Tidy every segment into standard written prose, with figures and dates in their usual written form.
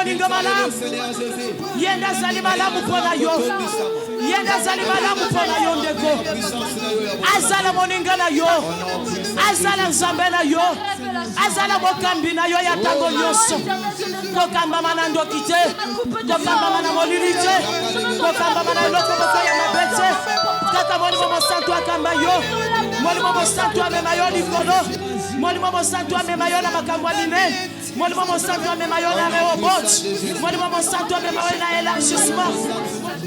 moninga malamu. Yenda zali malamu pona yo. Yenda zali malamu pona yo ndeko. Azala moninga na yo. Azala nzambe na yo. Azala mokambi na yo ya tango nyoso. Kokamba manando kite. Kokamba mana molilite. Kokamba mana loko boko ya mabete. Kaka moni momo santo akamba yo. Moni momo santo amema yo likolo. Moni momo santo amema yo na makamwa line. Moni momo santo amema yo na reobot. Moni momo santo amema yo na élargissement.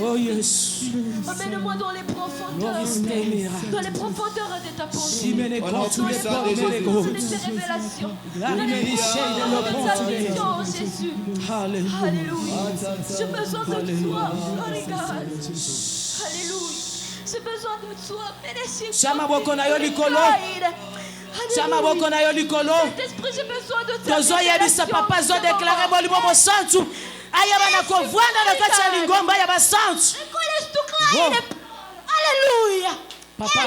Oh yes. Emmène-moi dans les profondeurs de ta pensée. Dans les révélations. Jésus. Alléluia. J'ai besoin de toi. Alléluia. J'ai besoin de toi. Chama boko na yo likolo. Chama boko na yo likolo. Saint-Esprit, j'ai besoin de toi. Tozo yebisa papa zo déclarer molimo mo santu. Ayaba na kovwana na kati ya lingomba ya basantu. Alléluia. Papa.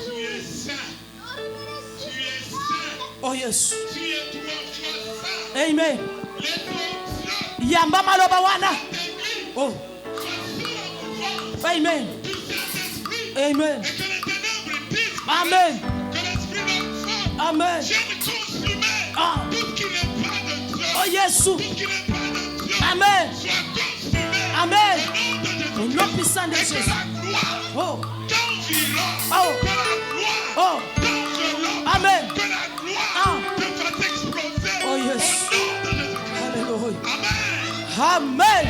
Tu es saint. Oh yes. Tu es toi. Amen. Yamba maloba wana. Oh. Amen. Amen. Amen. Amen. Ah. Oh Jésus. Amen. Amen. Au nom puissant de Jésus. Oh. Oh. Oh. Amen. Ah. Oh yes. Alléluia. Amen.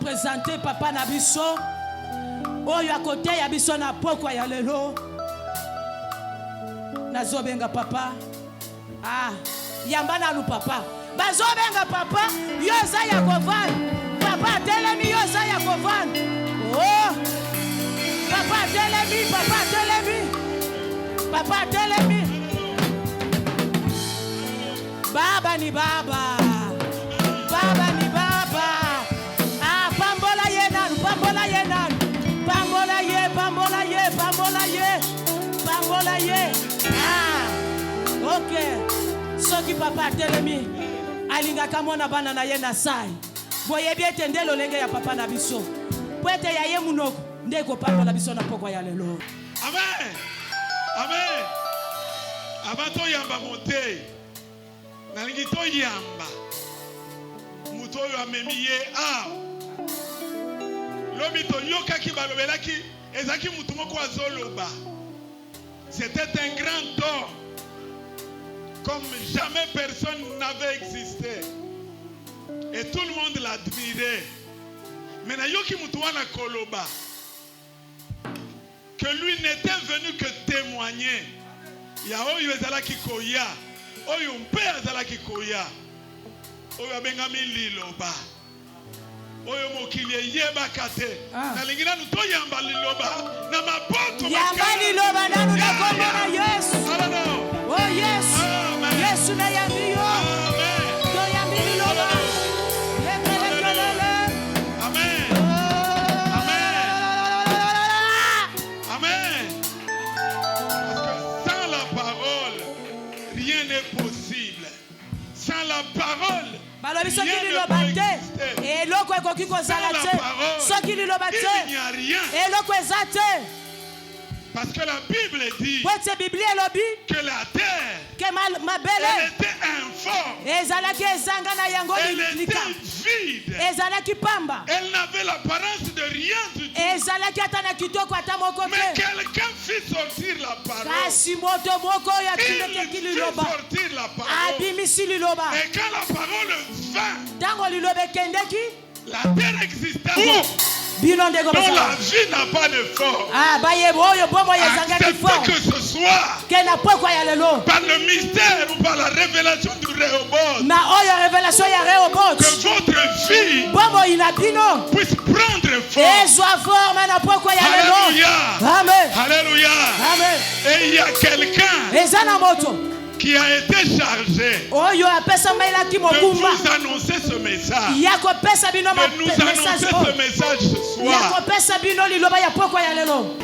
présenter papa na biso oyo à côté ya biso na pokwa ya lelo nazobenga papa yamba na lu papa bazobenga papa yo za ya kovan papa telemi yo za ya kovan oh papa telemi papa telemi baba ni baba ni baba pambola ye nan pambola ye ok soki papa telemi alingaka mwana bana na ye na sai boyebi ete nde lolenge ya papa na biso po ete ya ye munoko nde kopambola biso na pokwa ya lelo. Amen. Amen. Abato yamba monte nalingi to yamba muto yo amemi ye lobi to yokaki balobelaki ezaki mutu moko azoloba. C'était un grand homme comme jamais personne n'avait existé et tout le monde l'admirait. Mais na yoki mutu wana koloba que lui n'était venu que témoigner. Ya oyo ezalaki koya oyo mpe azalaki koya oyo abengami liloba oyo mokili eyebaka te nalingi nanu toyamba liloba na maboto yamba liloba nanu na kombo na Yesu rien n'est possible. Sans la parole, balobi soki rien liloba ne peut te exister. eloko ekoki Sans kozala la te parole, soki liloba il te n'y a rien. eloko eza te Parce que la Bible dit po ete biblia elobi que la terre, ke elle mabele était informe. ezalaki ezanga na yango Elle lika était vide. ezalaki pamba Elle n'avait l'apparence de rien du tout. ezalaki ata na kitoko ata moko Mais te quelqu'un fit sortir la parole. kasi moto moko oyo Il atindekeki fit liloba sortir la parole. abimisi liloba Et quand la parole vint, ntango liloba ekendeki la terre existait. bino ndeko Dont la basala vie n'a pas de forme. bayeba oyo bomo oyo ezangaki Acceptez forme que ce soit ke na pokwa ya lelo par le mystère ou par la révélation du Rehoboth na oyo revelation ya Rehoboth que votre vie bomoi na bino puisse prendre forme. ezwa forme na pokwa ya lelo Alléluia. amen Alléluia. amen Et il y a quelqu'un eza na moto qui a été chargé oyo apesamaelaki de mokumba vous annoncer ce message. ya kopesa bino De nous message annoncer oyo ce message ce ya soir. kopesa bino liloba ya pokwa ya lelo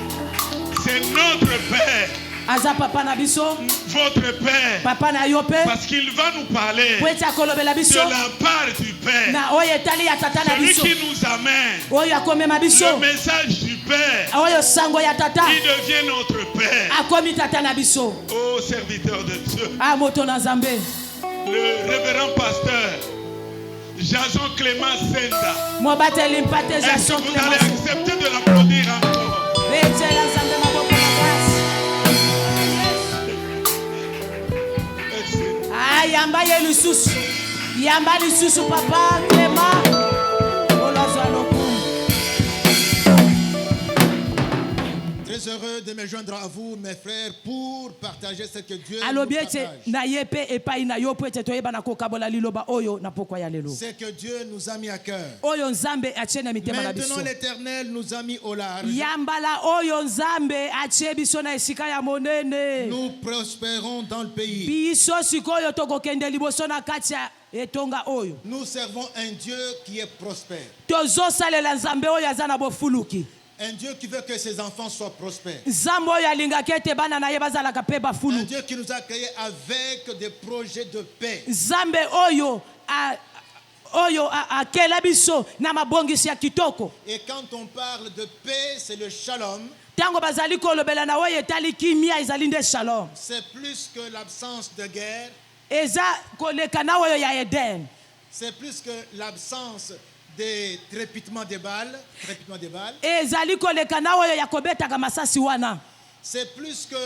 C'est notre Père, aza papa na biso votre Père, papa na yo mpe parce qu'il va nous parler po ete akolobela de biso la part du Père. na oyo etali ya tata na Celui biso qui nous amène oyo akomema biso le message du Père, oyo sango ya tata il devient notre Père. akomi tata na biso Ô serviteur de Dieu, moto na nzambe le révérend pasteur Jason Clément Senda, mobateli mpate est-ce jason que vous allez clémence accepter de l'applaudir encore? betela nzambe maboko na grâce Merci. yamba ye lisusu yamba lisusu papa clément olozwa lokumu Très heureux de me joindre à vous, mes frères, pour partager ce que Dieu nous alobi ete partage. na ye mpe epai na yo mpo ete toyebana kokabola liloba oyo na pokwa ya lelo Ce que Dieu nous a mis à cœur. oyo nzambe atie na mitema na biso Maintenant, l'Éternel nous a mis au large. yambala oyo nzambe atie biso na esika ya monene Nous prospérons dans le pays. biso sikoyo tokokende liboso na kati ya etonga oyo Nous servons un Dieu qui est prospère. tozosalela nzambe oyo aza na bofuluki Un Dieu qui veut que ses enfants soient prospères. nzambe oyo alingaki ete bana na ye bazalaka mpe Un bafulu Dieu qui nous a créés avec des projets de paix. nzambe oyo akela biso na mabongisi ya kitoko Et quand on parle de paix, c'est le shalom. ntango bazali kolobela na oyo etali kimia ezali nde shalom C'est plus que l'absence de guerre. eza koleka na oyo ya eden C'est plus que l'absence des trépitements des balles. ezali koleka na oyo ya kobetaka masasi wana C'est plus que...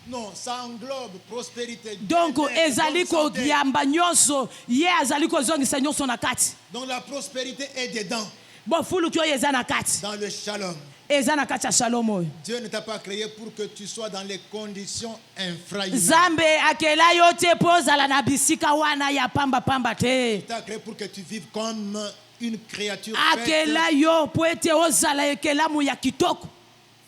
Non, ça englobe prospérité. donc bien-être, ezali bonne santé. koyamba nyonso ye azali kozongisa nyonso na kati Donc la prospérité est dedans, bofuluki oyo eza na kati dans le shalom. eza na kati ya shalom oyo Dieu ne t'a pas créé pour que tu sois dans les conditions infrahumaines. nzambe akela yo te mpo ozala na bisika wana ya pambapamba te Il t'a créé pour que tu vives comme une créature akela yo mpo ete ozala ekelamu ya kitoko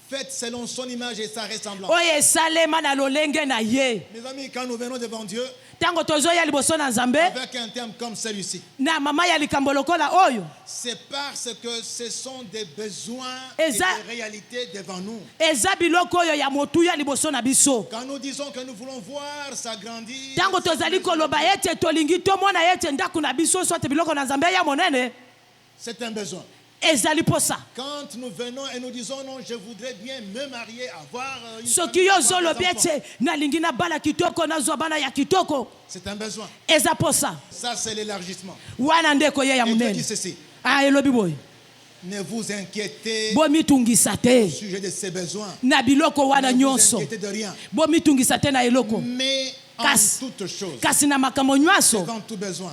faite selon son image et sa ressemblance. oyo esalema na lolenge na ye Mes amis, quand nous venons devant Dieu, ntango tozoya liboso na nzambe avec un terme comme celui-ci, na mama ya likambo lokola oyo c'est parce que ce sont des besoins Et et ça- des réalités devant nous. eza biloko oyo ya motuya liboso na biso Quand nous disons que nous voulons voir s'agrandir, ntango tozali koloba ete tolingi tomona ete ndako na biso so te biloko na nzambe ya monene c'est un besoin. ezali posa Quand nous venons et nous disons non, je voudrais bien me marier, avoir une soki famille, yo avoir des ozolobi enfants, ete nalingi nabala kitoko nazwa bana ya kitoko c'est un besoin. eza posa Ça, c'est l'élargissement. wana nde koye ya Et Dieu dit monene ceci, elobi boye ne vous inquiétez bomitungisa te au sujet de ces besoins. na biloko wana Ne vous nyonso inquiétez de rien. bomitungisa te na eloko Mais en Kasi- toute chose, kasi na makambo nyonso devant tout besoin,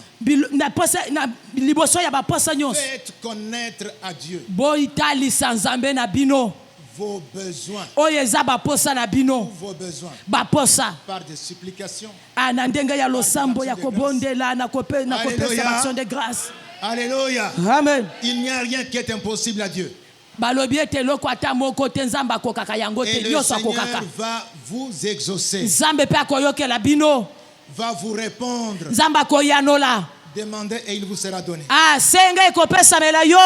na liboso ya baposa nyonso faites connaître à Dieu boitalisa nzambe na bino vos besoins, oyo eza baposa na bino vos besoins, baposa par des supplications. na ndenge ya losambo ya kobondela na kopesa Alléluia. baction de grâce Alléluia. amen Il n'y a rien qui est impossible à Dieu. balobi ete eloko ata moko te nzambe akokaka yango Et te le nyonso Seigneur akokaka va vous exaucer, nzambe mpe akoyokela bino va vous répondre. nzambe akoyanola Demandez et il vous sera donné. senga ekopesamela yo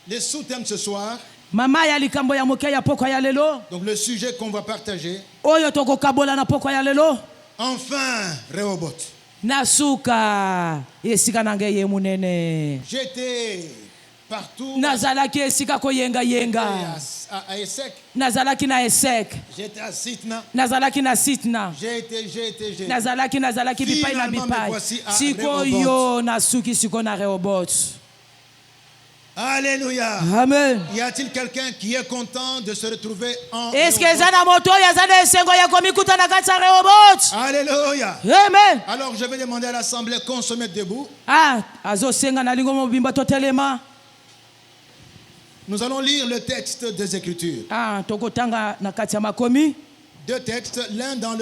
Le sous-thème ce soir, Mama ya likambo ya moke ya poko ya lelo. Donc le sujet qu'on va partager. Oyo toko kabola na poko ya lelo. Enfin, Rehoboth. Nasuka esika nange ye munene. J'étais partout. Nazalaki esika ko yenga yenga. À Essek. Nazalaki na Essek. J'étais à Sitna. Nazalaki na Sitna. J'ai. Nazalaki bipai na bipai. Siko yo nasuki siko na Rehoboth. Alléluia. Amen. Y a-t-il quelqu'un qui est content de se retrouver en Est-ce que zana moto ya zana esengo ya komikuta na kati ya Rehoboth? Alléluia. Amen. Alors je vais demander à l'assemblée qu'on se mette debout. Azo senga na lingo mobimba totelema. Nous allons lire le texte des Écritures. Tokotanga na kati ya makomi. Deux textes, l'un dans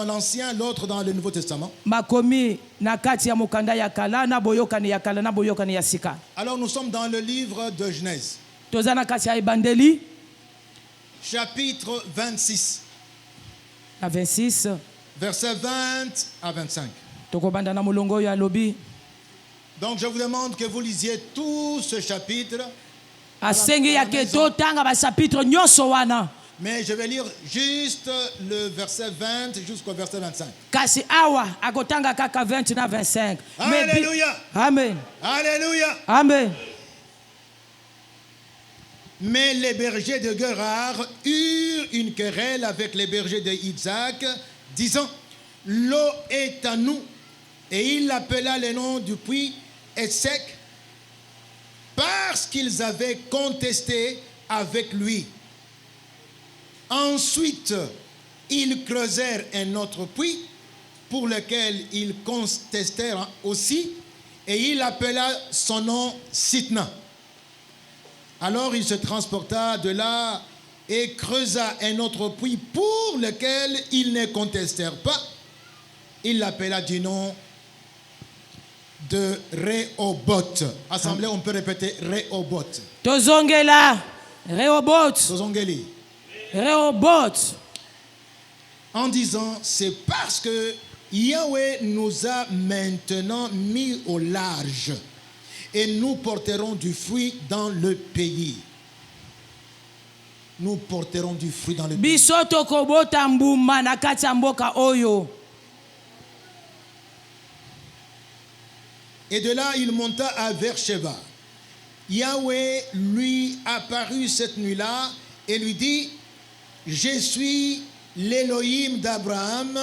l'Ancien, l'autre dans le Nouveau Testament. Makomi na kati ya mokanda ya kala na boyokani ya kala na boyokani ya sika. Alors nous sommes dans le livre de Genèse. Toza na kati ya Ebandeli. Chapitre 26. Na 26. Versets 20 à 25. Tokobanda na mulongo ya lobi. Donc je vous demande que vous lisiez tout ce chapitre. Asengi ya keto tanga ba chapitre nyoso wana. Mais je vais lire juste le verset 20 jusqu'au verset 25. Kasi awa akotanga kaka 20 na 25. Alléluia. Amen. Alléluia. Amen. Mais les bergers de Guérar eurent une querelle avec les bergers de Isaac, disant: l'eau est à nous. Et il appela le nom du puits Essek, parce qu'ils avaient contesté avec lui. Ensuite, ils creusèrent un autre puits pour lequel ils contestèrent aussi, et il appela son nom Sitna. Alors il se transporta de là et creusa un autre puits pour lequel ils ne contestèrent pas. Il l'appela du nom de Rehoboth. Assemblée, on peut répéter Rehoboth. Tozongela Rehoboth. Tozongeli. Rehoboth. En disant, c'est parce que Yahweh nous a maintenant mis au large et nous porterons du fruit dans le pays. Nous porterons du fruit dans le pays. Bisoto kobota mbuma na kati ya mboka oyo. Et de là, il monta à Beersheba. Yahweh lui apparut cette nuit-là et lui dit: je suis l'Élohim d'Abraham,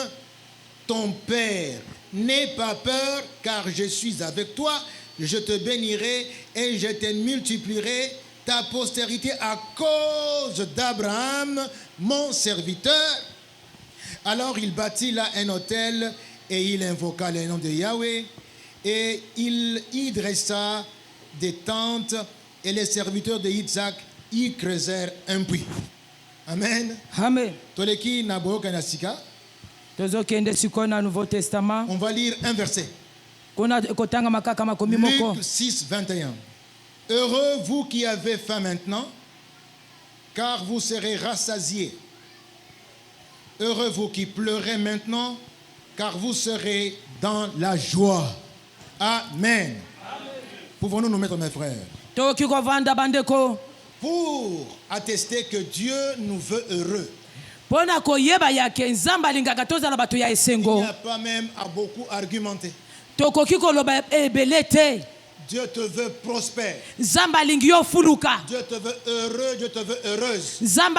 ton père. N'aie pas peur, car je suis avec toi. Je te bénirai et je te multiplierai ta postérité à cause d'Abraham, mon serviteur. Alors il bâtit là un autel et il invoqua le nom de Yahweh. Et il y dressa des tentes et les serviteurs de Isaac y creusèrent un puits. Amen. Amen. Toleki naboka nasika. Tozokende sikona Nouveau Testament. On va lire un verset. Kotanga makaka makomi moko. Luc 6, 21. Heureux vous qui avez faim maintenant, car vous serez rassasiés. Heureux vous qui pleurez maintenant, car vous serez dans la joie. Amen. Pouvons-nous nous mettre, mes frères, pour attester que Dieu nous veut heureux? Il n'y a pas même à beaucoup argumenter. Dieu te veut prospère. Dieu te veut heureux, Dieu te veut heureuse. Dieu ne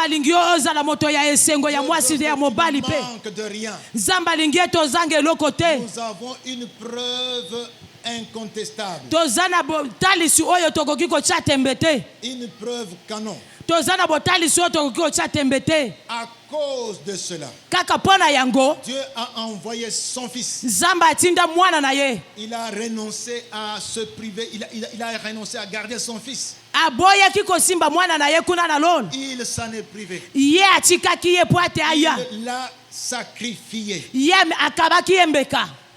manque de rien. Nous avons une preuve incontestable. Une preuve canon. À cause de cela, Dieu a envoyé son fils. Il a renoncé à se priver. Il a renoncé à garder son fils. Il s'en est privé. Il l'a sacrifié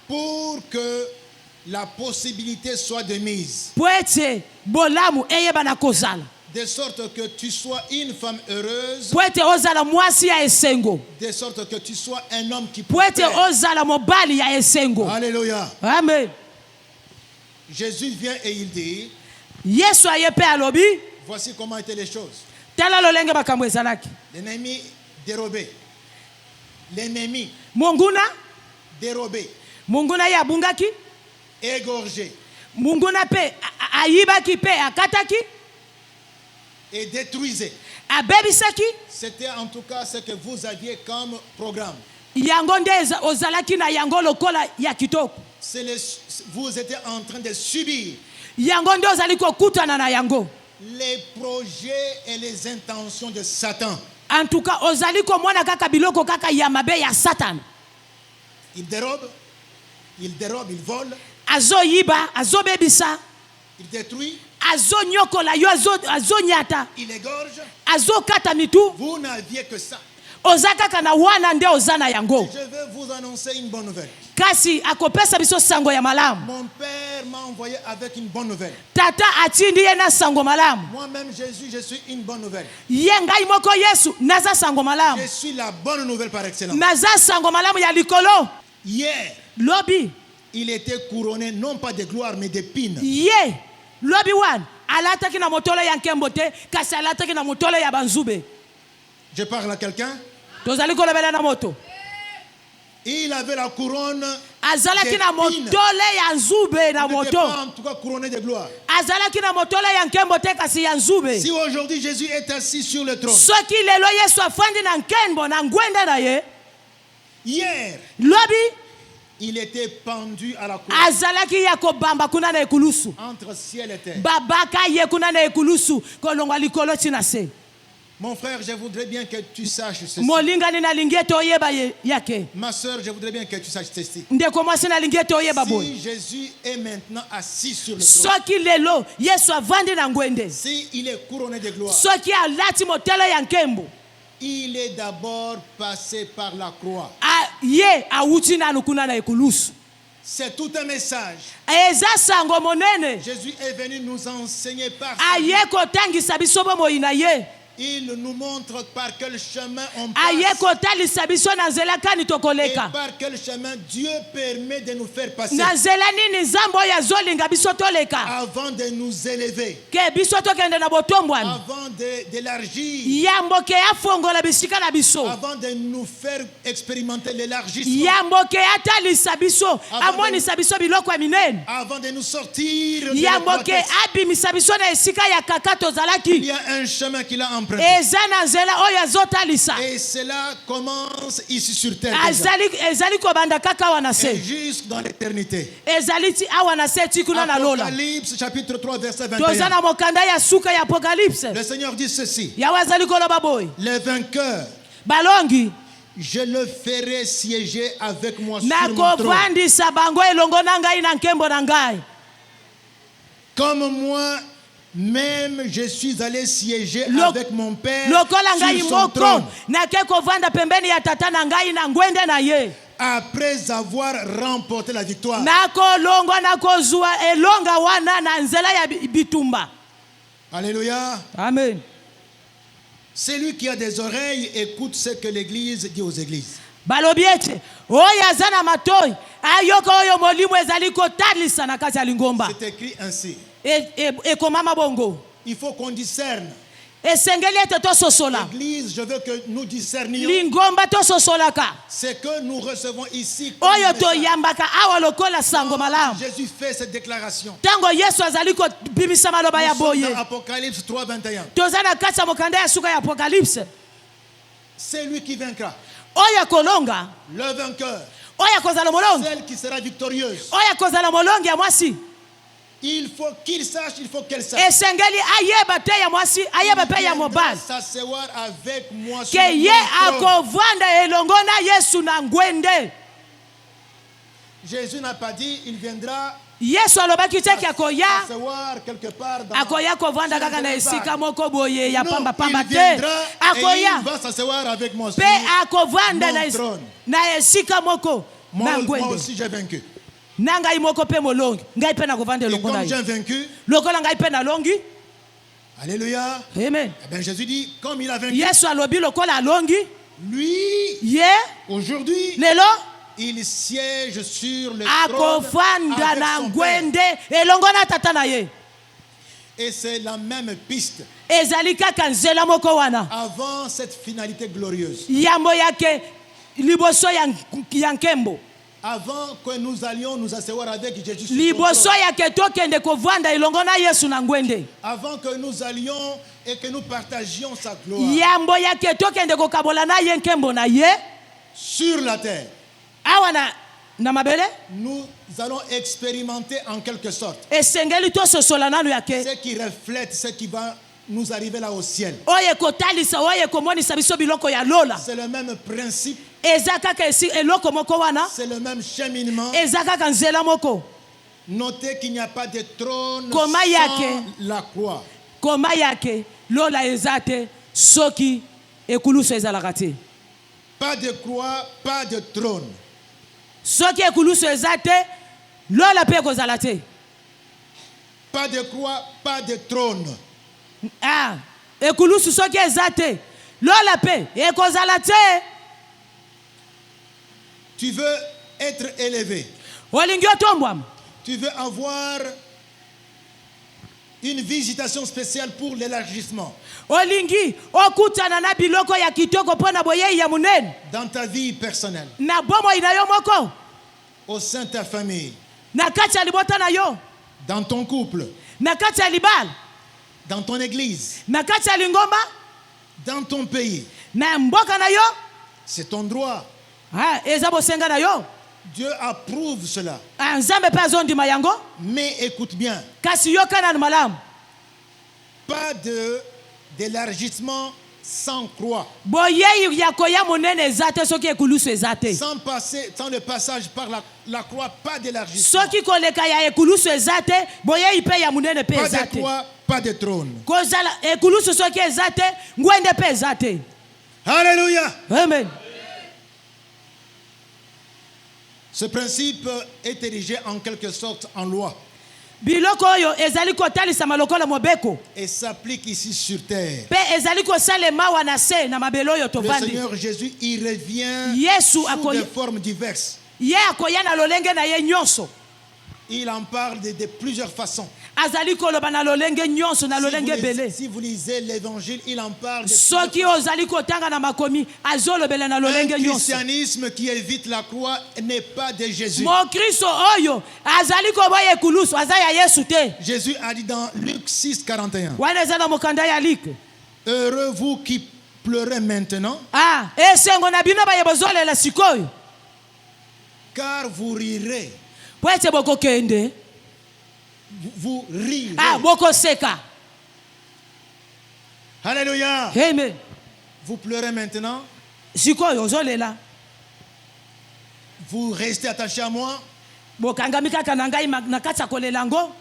pour que la possibilité soit de mise. De sorte que tu sois une femme heureuse. De sorte que tu sois un homme qui prospère. Alléluia. Amen. Jésus vient et il dit: voici comment étaient les choses. tala lolenge makambo ezalaki. L'ennemi dérobé. L'ennemi Munguna dérobé. Munguna ya bungaki. Égorgé. Munguna pe ayibaki pe akataki. Et détruisé. Abebisaki. C'était en tout cas ce que vous aviez comme programme. Yango nde ozalaki na yango lokola ya kitoko. Vous étiez en train de subir Yango nde ozali kokutana na yango. les projets et les intentions de Satan. En tout cas, ozali komona kaka biloko kaka ya mabe ya Satan. Il dérobe, il vole, Azo yiba, azo bebisa, il détruit, azo nyokola yo, azo nyata, il égorge. azo kata mitu. Vous n'aviez que ça. Ozaka kana wana nde ozana yango. Je vais vous annoncer une bonne nouvelle. Kasi akopesa biso sango ya malamu. Mon père m'a envoyé avec une bonne nouvelle. Tata atindi ye na sango malamu. Moi-même Jésus, je suis une bonne nouvelle. Ye ngai moko Yesu naza sango malamu. Je suis la bonne nouvelle par excellence. Naza sango malamu ya likolo. Hier, Lobi. il était couronné non pas de gloire mais d'épines. Ye. Lobi wan. Alataki na motolo ya nkembote. Kasi alataki na motolo ya banzube. Je parle à quelqu'un. Tozali kolobela na moto. Il avait la couronne. Azalaki na motole ya nzube na Il n'était moto. pas en tout cas couronné de gloire. Azalaki na motole ya nkembote kasi ya nzube. Si aujourd'hui Jésus est assis sur le trône, Soki lelo Yesu afandi na nkembo na ngwenda na ye. hier, Lobi. il était pendu à la croix Azalaki ya kobamba kuna na ekulusu. entre ciel et terre. Babaka ye kuna na ekulusu kolongwa likolo tina se. Mon frère, je voudrais bien que tu saches ceci. Molingani na lingeto oyeba yake. Ma soeur, je voudrais bien que tu saches ceci. Ndeko mwasi na lingeto oyeba boy. Si Jésus est maintenant assis sur le trône, Soki lelo Yesu avandi na ngwende. si il est couronné de gloire, Soki alati motelo ya nkembo. il est d'abord passé par la croix. Ye awuti na kuna na ekulusu. C'est tout un message. Eza sango monene. Jésus est venu nous enseigner par Aye kotangisa biso bomoyi na ye. il nous montre par quel chemin on passe Aye kotalisa biso na nzela kani et tokoleka. par quel chemin Dieu permet de nous faire passer Na nzela nini nzambo oyo azolinga biso toleka. avant de nous élever, Ke biso tokende na botombwani. avant d'élargir, Yamboke afongola bisika na biso. avant de nous faire expérimenter l'élargissement, Yamboke atalisa biso. Amonisa biso biloko ya minene. avant de nous sortir de Yamboke l'étroitesse. abimisa biso na esika ya kaka Il tozalaki. y a un chemin qu'il a emprunté. Eza na nzela oyo azotalisa. Et cela commence ici sur terre déjà. Ezali kobanda kaka wana Et se. jusque dans l'éternité. Ezali ti awa na se ti kuna na lola. Apocalypse chapitre 3 verset Toza 21. na mokanda ya suka ya apocalypse. Le Seigneur dit ceci: Yawe azali koloba boy. les vainqueurs, Balongi. je le ferai siéger avec moi sur mon trône. Nakovandisa bango elongo na ngai na nkembo na ngai. Comme moi même je suis allé siéger avec mon Père Lokola ngai sur son moko trône. na ke kovanda pembeni ya tata na ngai na ngwende na ye. Après avoir remporté la victoire. Nakolongwa nakozwa elonga wana na nzela ya bitumba. Alléluia. Amen. Celui qui a des oreilles écoute ce que l'Église dit aux églises. Balobi ete oyo aza na matoi ayoka oyo molimo ezali kotalisa na kati ya lingomba. C'est écrit ainsi. Ekomama bongo. Il faut qu'on discerne. Esengeli ete tososola. L'Église, je veux que nous discernions Lingomba tososolaka. ce que nous recevons ici. comme Oyo message. toyambaka awa lokola sango malamu. Jésus fait cette déclaration. Tango Yesu azali kobimisa maloba ya Nous sommes boye. dans Apocalypse 3, 21. Toza na kati ya mokanda ya suka ya apocalypse. C'est lui qui vaincra. Oyo kolonga. Le vainqueur. Oyo kozala molongi. Celle qui sera victorieuse. Oyo kozala molongi ya mwasi. Il faut qu'il sache, il faut qu'elle sache. Esengeli ayeba te ya mwasi, ayeba pe ya mobali. S'asseoir avec moi sur Ke ye mon trône. akovanda elongo na Yesu na ngwende. Jésus n'a pas dit, il viendra Yesu alobaki te ki akoya. s'asseoir quelque part dans Akoya kovanda kaka na esika moko boye ya Non, pamba pamba il te. viendra et Akoya. il va s'asseoir avec moi sur Pe akovanda mon trône. na esika moko na Moi ngwende. aussi j'ai vaincu. Na ngai moko pe molongi. Ngai pe na kovanda Et elongo na comme j'ai ye. vaincu, Lokola ngai pe na longi. alléluia, Amen. eh bien Jésus dit, comme il a vaincu, Yesu alobi lokola alongi. lui, Ye aujourd'hui, lelo il siège sur le trône akovanda avec na son Père. ngwende elongo na tata na ye. Et c'est la même piste ezali kaka nzela moko wana avant cette finalité glorieuse. yambo yake liboso ya nkembo Avant que nous allions nous asseoir avec Jésus sur son liboso trône. yake tokende kovanda elongo na Yesu na ngwende Avant que nous allions et que nous partagions sa gloire yambo yake tokende kokabola na ye nkembo na ye sur la terre. awa na mabele Nous allons expérimenter en quelque sorte esengeli tososola nanu yake ce qui reflète ce qui va nous arriver là au ciel. oye kotalisa oye komonisa biso biloko ya lola C'est le même principe, eza kaka eloko moko wana c'est le même cheminement. eza kaka nzela moko Notez qu'il n'y a pas de trône Koma sans yake. la croix. koma yake lola eza te soki ekulusu ezalaka te Pas de croix, pas de trône. soki ekulusu eza te lola mpe ekozala te Pas de croix, pas de trône. ah, ekulusu soki eza te lola mpe ekozala te Tu veux être élevé. olingi otombwama Tu veux avoir une visitation spéciale pour l'élargissement olingi okutana na biloko ya kitoko mpo na boyei ya monene dans ta vie personnelle, na bomoi na yo moko au sein de ta famille, na kati ya libota na yo dans ton couple, na kati ya libala dans ton église, na kati ya lingomba dans ton pays. na mboka na yo C'est ton droit. ah, eza bosenga na yo Dieu approuve cela. ah, nzambe mpe azondima yango Mais écoute bien, kasi yokana na malamu pas d'élargissement sans croix, boyei ya koya monene eza te soki ekulusu eza te sans le passage par la croix, pas d'élargissement. soki koleka ya ekulusu eza te boyei mpe ya monene mpe Pas eza de te croix, pas de trône. kozala ekulusu soki eza te ngwende mpe eza te Alléluia. amen Ce principe est érigé en quelque sorte en loi biloko oyo ezali kotalisama lokola mobeko et s'applique ici sur terre. mpe ezali kosalema wana na se na mabele oyo Le tovandi Seigneur Jésus, il revient Yesu sous des formes diverses. ye akoya na lolenge na ye nyonso Il en parle de plusieurs façons. azali koloba na lolenge nyonso na lolenge ebele Si vous lisez l'évangile, il en parle de soki plusieurs ozali kotanga na makomi azolobela na façons. lolenge Un nyonso christianisme qui évite la croix n'est pas de Jésus. mokristo oyo azali koboya ekulusu aza ya yesu te Jésus a dit dans Luc 6, 41, wana eza na mokanda ya like heureux vous qui pleurez maintenant, ah, esengo na bino baye bozolela sikoyo car vous rirez. po ete bokokende Vous rirez. ah, bokoseka Alléluia. amen Vous pleurez maintenant. sikoyo ozolela Vous restez attaché à moi. bokangami kaka na ngai na kati ya kolela ngo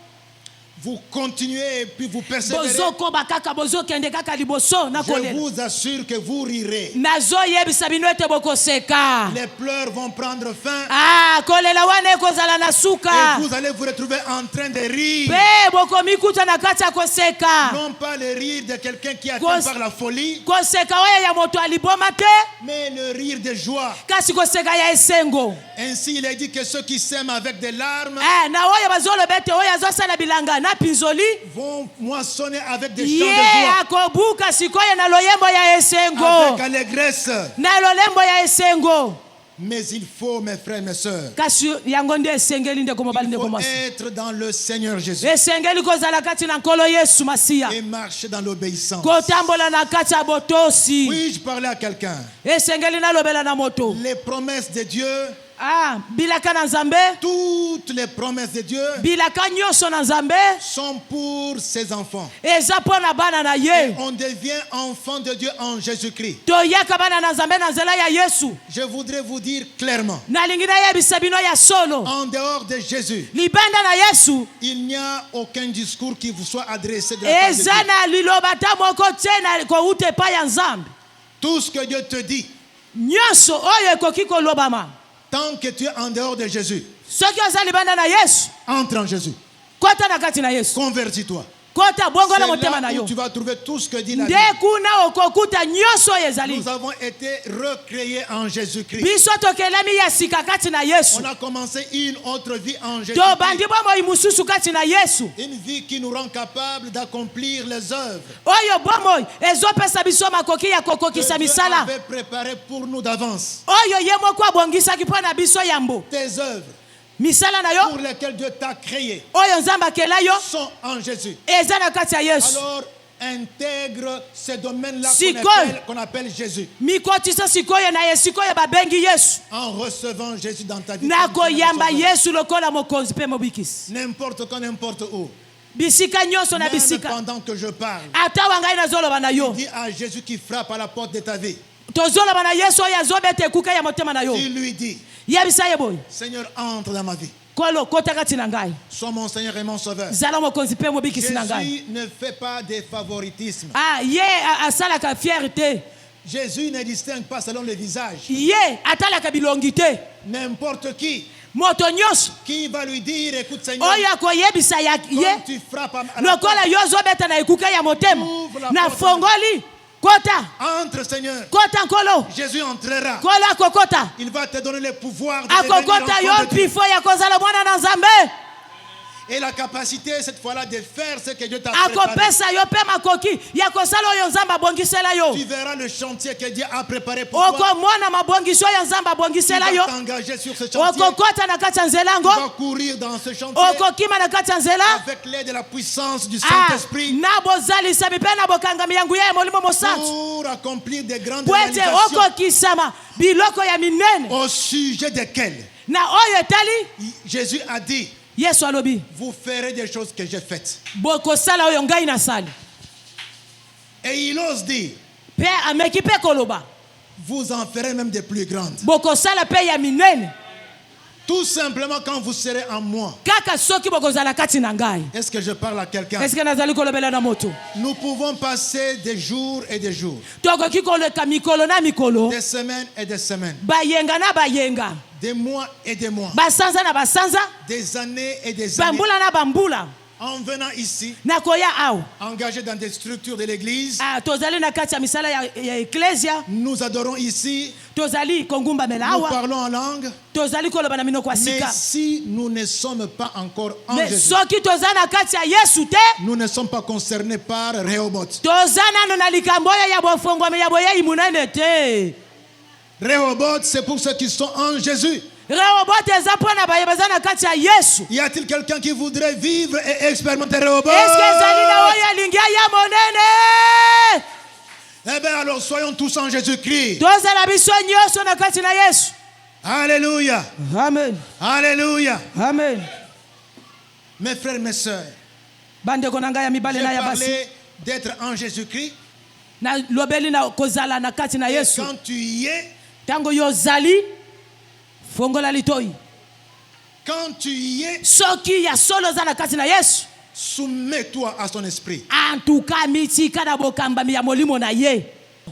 Vous continuez et puis vous persévérez. bozokoba kaka bozokende kaka liboso na Je kolela vous assure que vous rirez. nazoyebisa bino ete bokoseka Les pleurs vont prendre fin ah, kolela wana ekozala na et suka vous allez vous retrouver en train de rire. mpe bokomikuta na kati ya koseka Non pas le rire de quelqu'un qui est atteint Cause- par la folie, koseka oyo ya moto aliboma te mais le rire de joie. kasi koseka ya esengo Ainsi, il est dit que ceux qui s'aiment avec des larmes eh, na oyo bazoloba ete oyo azosala bilanga na pinzoli vont moissonner avec des chants ye de joie, akobuka sikoyo na loyembo ya esengo avec allégresse. na lolembo ya esengo Mais il faut, mes frères et mes sœurs, kasi yango nde esengeli ndeko mobali il ndeko faut mwasi être dans le Seigneur Jésus esengeli kozala kati na nkolo yesu masiya et marcher dans l'obéissance. kotambola na kati ya botosi Puis-je parler à quelqu'un? esengeli nalobela na moto Les promesses de Dieu, ah, bilaka na nzambe toutes les promesses de Dieu bilaka nyonso na nzambe sont pour ses enfants. eza mpo na bana na ye On devient enfant de Dieu en Jésus-Christ. toyaka bana na nzambe na nzela ya yesu Je voudrais vous dire clairement, nalingi nayebisa bino ya solo en dehors de Jésus, libanda na yesu il n'y a aucun discours qui vous soit adressé de la part de eza Dieu. na liloba ta moko te na kouta epai ya nzambe Tout ce que Dieu te dit, nyonso oyo ekoki kolobama tant que tu es en dehors de Jésus, soki oza libanda na yesu entre en Jésus. kota na kati na yesu Convertis-toi. kota bongo na C'est motema na là yo où tu vas trouver tout ce que dit la nde Bible. kuna okokuta nyonso oyo ezali Nous avons été recréés en Jésus-Christ. biso tokelemi ya sika kati na yesu On a commencé une autre vie en Jésus-Christ. tobandi bomoi mosusu kati na yesu Une vie qui nous rend capable d'accomplir les œuvres oyo bomoi ezopesa biso makoki ya kokokisa que Dieu misala avait préparées pour nous d'avance. oyo ye moko abongisaki mpo na biso yambo Tes œuvres misala na yo pour lesquelles Dieu t'a créé oyo nzambe akela yo sont en Jésus. eza na kati ya yesu Alors intègre ces domaines-là Sikoyo. qu'on appelle Jésus. mikotisa sikoyo na ye sikoyo babengi yesu En recevant Jésus dans ta vie. na koyamba yesu lokola mokonzi mpe mobikisi N'importe quand, n'importe où. bisika nyonso na Même bisika pendant que je parle. ata wa ngai nazoloba na yo Dis à Jésus qui frappe à la porte de ta vie. tozoloba na yesu oyo azobeta ekuka ya motema na yo Tu lui dis, yebisa ye boye Seigneur, entre dans ma vie. kolo kota kati na ngai Sois mon Seigneur et mon Sauveur. zala mokonzi mpe mobikisi na ngai Jésus ne fait pas de favoritisme. ye asalaka fierté Jésus ne distingue pas selon le visage. ye atalaka bilongi te N'importe qui moto nyonso qui va lui dire, écoute Seigneur, oyo akoyebisa ye comme tu frappes à la porte, lokola yo ozobeta na ekuka ya motema Ouvre la na porte. fongoli kota entre Seigneur. kota nkolo Jésus entrera. kolo akokota Il va te donner le pouvoir de devenir akokota yo enfant de Dieu. mpifo ya kozala mwana na nzambe Et la capacité cette fois-là de faire ce que Dieu t'a préparé. akopesa yo mpe makoki ya kosala oyo nzambe abongisela yo Tu verras le chantier que Dieu a préparé pour toi. okomona mabongiso oyo nzambe Tu abongisela vas yo t'engager sur ce chantier. okokota na kati ya nzela Tu yango vas courir dans ce chantier okokima na kati ya nzela avec l'aide de la puissance du Ah, Saint-Esprit na bozalisami mpe na bokangami yangu ya molimo mosantu pour accomplir des grandes po ete réalisations okokisama biloko ya minene au sujet desquelles na oyo etali Jésus a dit, yesu alobi vous ferez des choses que j'ai faites. bokosala oyo ngai nasali Et il ose dire, mpe ameki mpe koloba vous en ferez même des plus grandes. bokosala mpe ya minene Tout simplement quand vous serez en moi. kaka soki bokozala kati na ngai Est-ce que je parle à quelqu'un? eske nazali kolobela na moto Nous pouvons passer des jours et des jours, tokoki koleka mikolo na mikolo des semaines et des semaines, bayenga na bayenga des mois et des mois, basanza na basanza des années et des années, bambula na bambula en venant ici, nakoya awa engagés dans des structures de l'église. tozali na kati ya misala ya eklesia Nous adorons ici, tozali kogumbamela nous awa parlons en langue, tozali koloba na minoko ya mais sika si nous ne sommes pas encore en mais Jésus, soki toza na kati ya yesu te nous ne sommes pas concernés par Rehoboth. toza nano na likambo oyo ya bofongwami ya boyei munene te Rehoboth, c'est pour ceux qui sont en Jésus. rehobote eza mpo na baye baza na kati ya yesu Y a-t-il quelqu'un qui voudrait vivre et expérimenter Rehoboth? eske ezali na oyo alingi aya monene Eh bien alors soyons tous en Jésus-Christ. tozala biso nyonso na kati na yesu Alléluia. amen Alléluia. amen Mes frères, mes sœurs, bandeko na ngai ya mibale j'ai na ya basi parlé d'être en Jésus-Christ. nalobeli na kozala na kati na Et yesu quand tu y es, ntango yo ozali fongola litoi quand tu y es, soki ya solo oza na kati na yesu soumets-toi à son esprit. antuka mitika na bokambami ya molimo na ye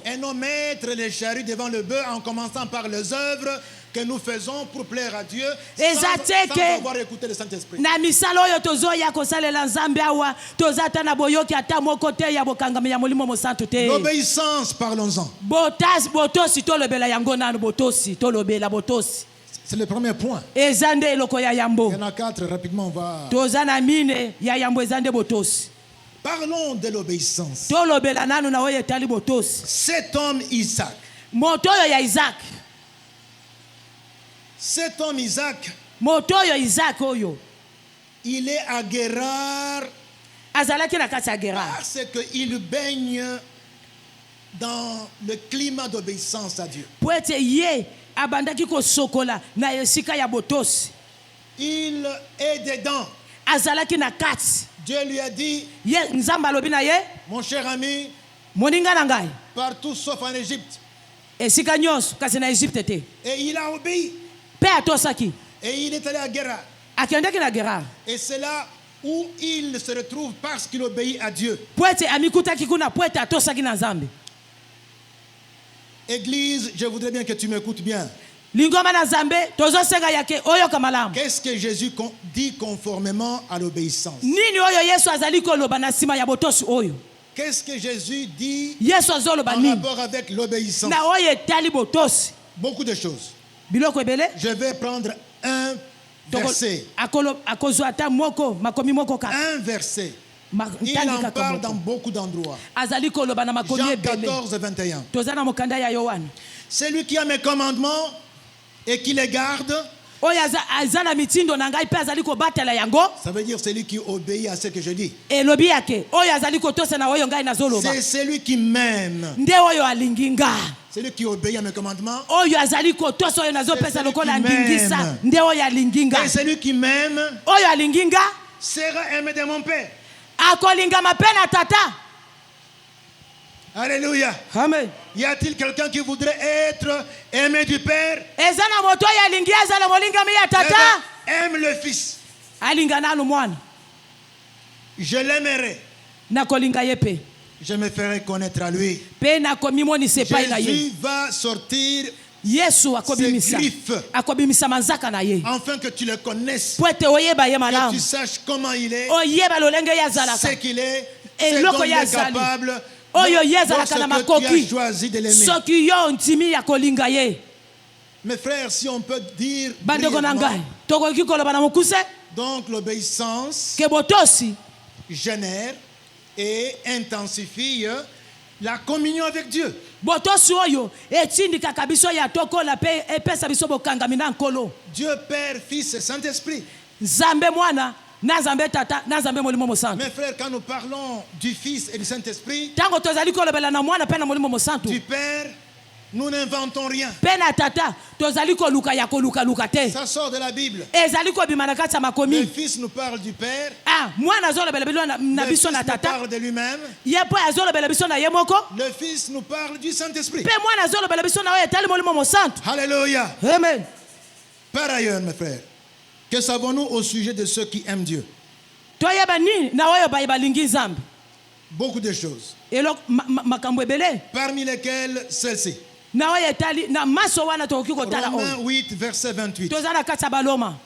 Et non mettre les charrues devant le bœuf en commençant par les œuvres que nous faisons pour plaire à Dieu sans avoir écouté le Saint-Esprit. na misala oyo tozoya kosalela nzambe awa toza ata na boyoki ata moko te ya bokangami ya molimo mosantu te L'obéissance, parlons-en. botosi tolobela yango nanu botosi tolobela botosi C'est le premier point. eza nde eloko ya Il yambo y en a 4, rapidement on va... toza na mine ya yambo eza nde botosi Parlons de l'obéissance. tolobela nanu na oyo etali botosi Cet homme Isaac, moto oyo ya isaki cet homme Isaac, moto oyo isaki oyo il est à Guérar azalaki na kati ya gerar parce qu'il baigne dans le climat d'obéissance à Dieu. po ete ye abandaki kosokola na esika ya botosi Il est dedans. azalaki na kati Dieu lui a dit, ye nzambe alobi na ye mon cher ami, moninga na ngai partout sauf en Égypte. esika nyonso kasi na egypte te Et il a obéi. mpe atosaki Et il est allé à Guérar. akendaki na gerar Et c'est là où il se retrouve parce qu'il obéit à Dieu. po ete amikutaki kuna po ete atosaki na nzambe Église, je voudrais bien que tu m'écoutes bien. lingoma na Nzambe tozosenga yake oyo kamalamu. Qu'est-ce que Jésus dit conformément à l'obéissance? Nini oyo Yesu azali koloba na sima ya botosi oyo? Qu'est-ce que Jésus dit Yesu azoloba en nini rapport avec l'obéissance? na oyo etali botosi? Beaucoup de choses. Biloko ebele Je vais prendre un verset. akozwa ata moko makomi moko ka Un verset. Il en parle dans beaucoup d'endroits. azali koloba na makomi Jean ebele. 14, 21. Toza na mokanda ya Yohana. Celui qui a mes commandements et qui les garde, Oyo azana mitindo na ngai pe azali kobatela yango. ça veut dire celui qui obéit à ce que je dis. Elobi yake oyo azali kotosa na oyo ngai nazoloba. C'est celui qui m'aime. Nde oyo alinginga. Celui qui obéit à mes commandements. Oyo azali kotosa oyo nazopesa lokola ndingisa. Nde oyo alinginga. Et celui qui m'aime Oyo alinginga sera aimé de mon Père. akolinga mapena tata. Alléluia. Amen. Y a-t-il quelqu'un qui voudrait être aimé du Père? Ezana moto ya alingia azala molinga mi ya Eh ben, tata. aime le Fils. Alinga nanu mwana. Je l'aimerai. Nakolinga yepe. Je me ferai connaître à lui. Pe nakomi moni sepai na ye. Jésus va sortir Yesu akobimisa. ses griffes. Akobimisa manzaka na ye. Afin que tu le connaisses. Poete oyeba ye Que malamu. tu saches comment il est. Oyeba lolenge ya zalaka. Ce qu'il est. Et C'est loko dont il ya est zali. capable. Oyo yezalaka na Lorsque tu as makoki. choisi de l'aimer. Soki yo ntimi ya kolinga ye. Mes frères, si on peut dire Bandeko na ngai. brièvement, Tokoki koloba na mokuse. donc l'obéissance Ke botosi. génère et intensifie la communion avec Dieu. Botosi oyo etindikaka biso ya tokola pe epesa biso bokangami na nkolo. Dieu Père, Fils et Saint-Esprit. Nzambe mwana na Nzambe tata na Nzambe molimo mosantu. Mes frères, quand nous parlons du Fils et du Saint-Esprit, Tango tozali kolobela na mwana pe na molimo mosantu. du Père, nous n'inventons rien. Pe na tata tozali koluka ya koluka luka te. Ça sort de la Bible. Ezali kobima na kati ya Le makomi. Fils nous parle du Père. Ah, mwana azolobela bilo na Le biso Fils na nous tata. parle de lui-même. Ye po azolobela biso na ye moko. Le Fils nous parle du Saint-Esprit. Pe mwana azolobela biso na oyo etali molimo mosantu. Alléluia. Amen. Par ailleurs, mes frères, que savons-nous au sujet de ceux qui aiment Dieu? Toyeba nini na oyo balingi Nzambe. Beaucoup de choses. Elo makambo ebele. Parmi lesquelles celle-ci. Na oyo etali na maso wana tokoki kotala Romains oyo. 8, verset 28. Toza na kati ya Baloma.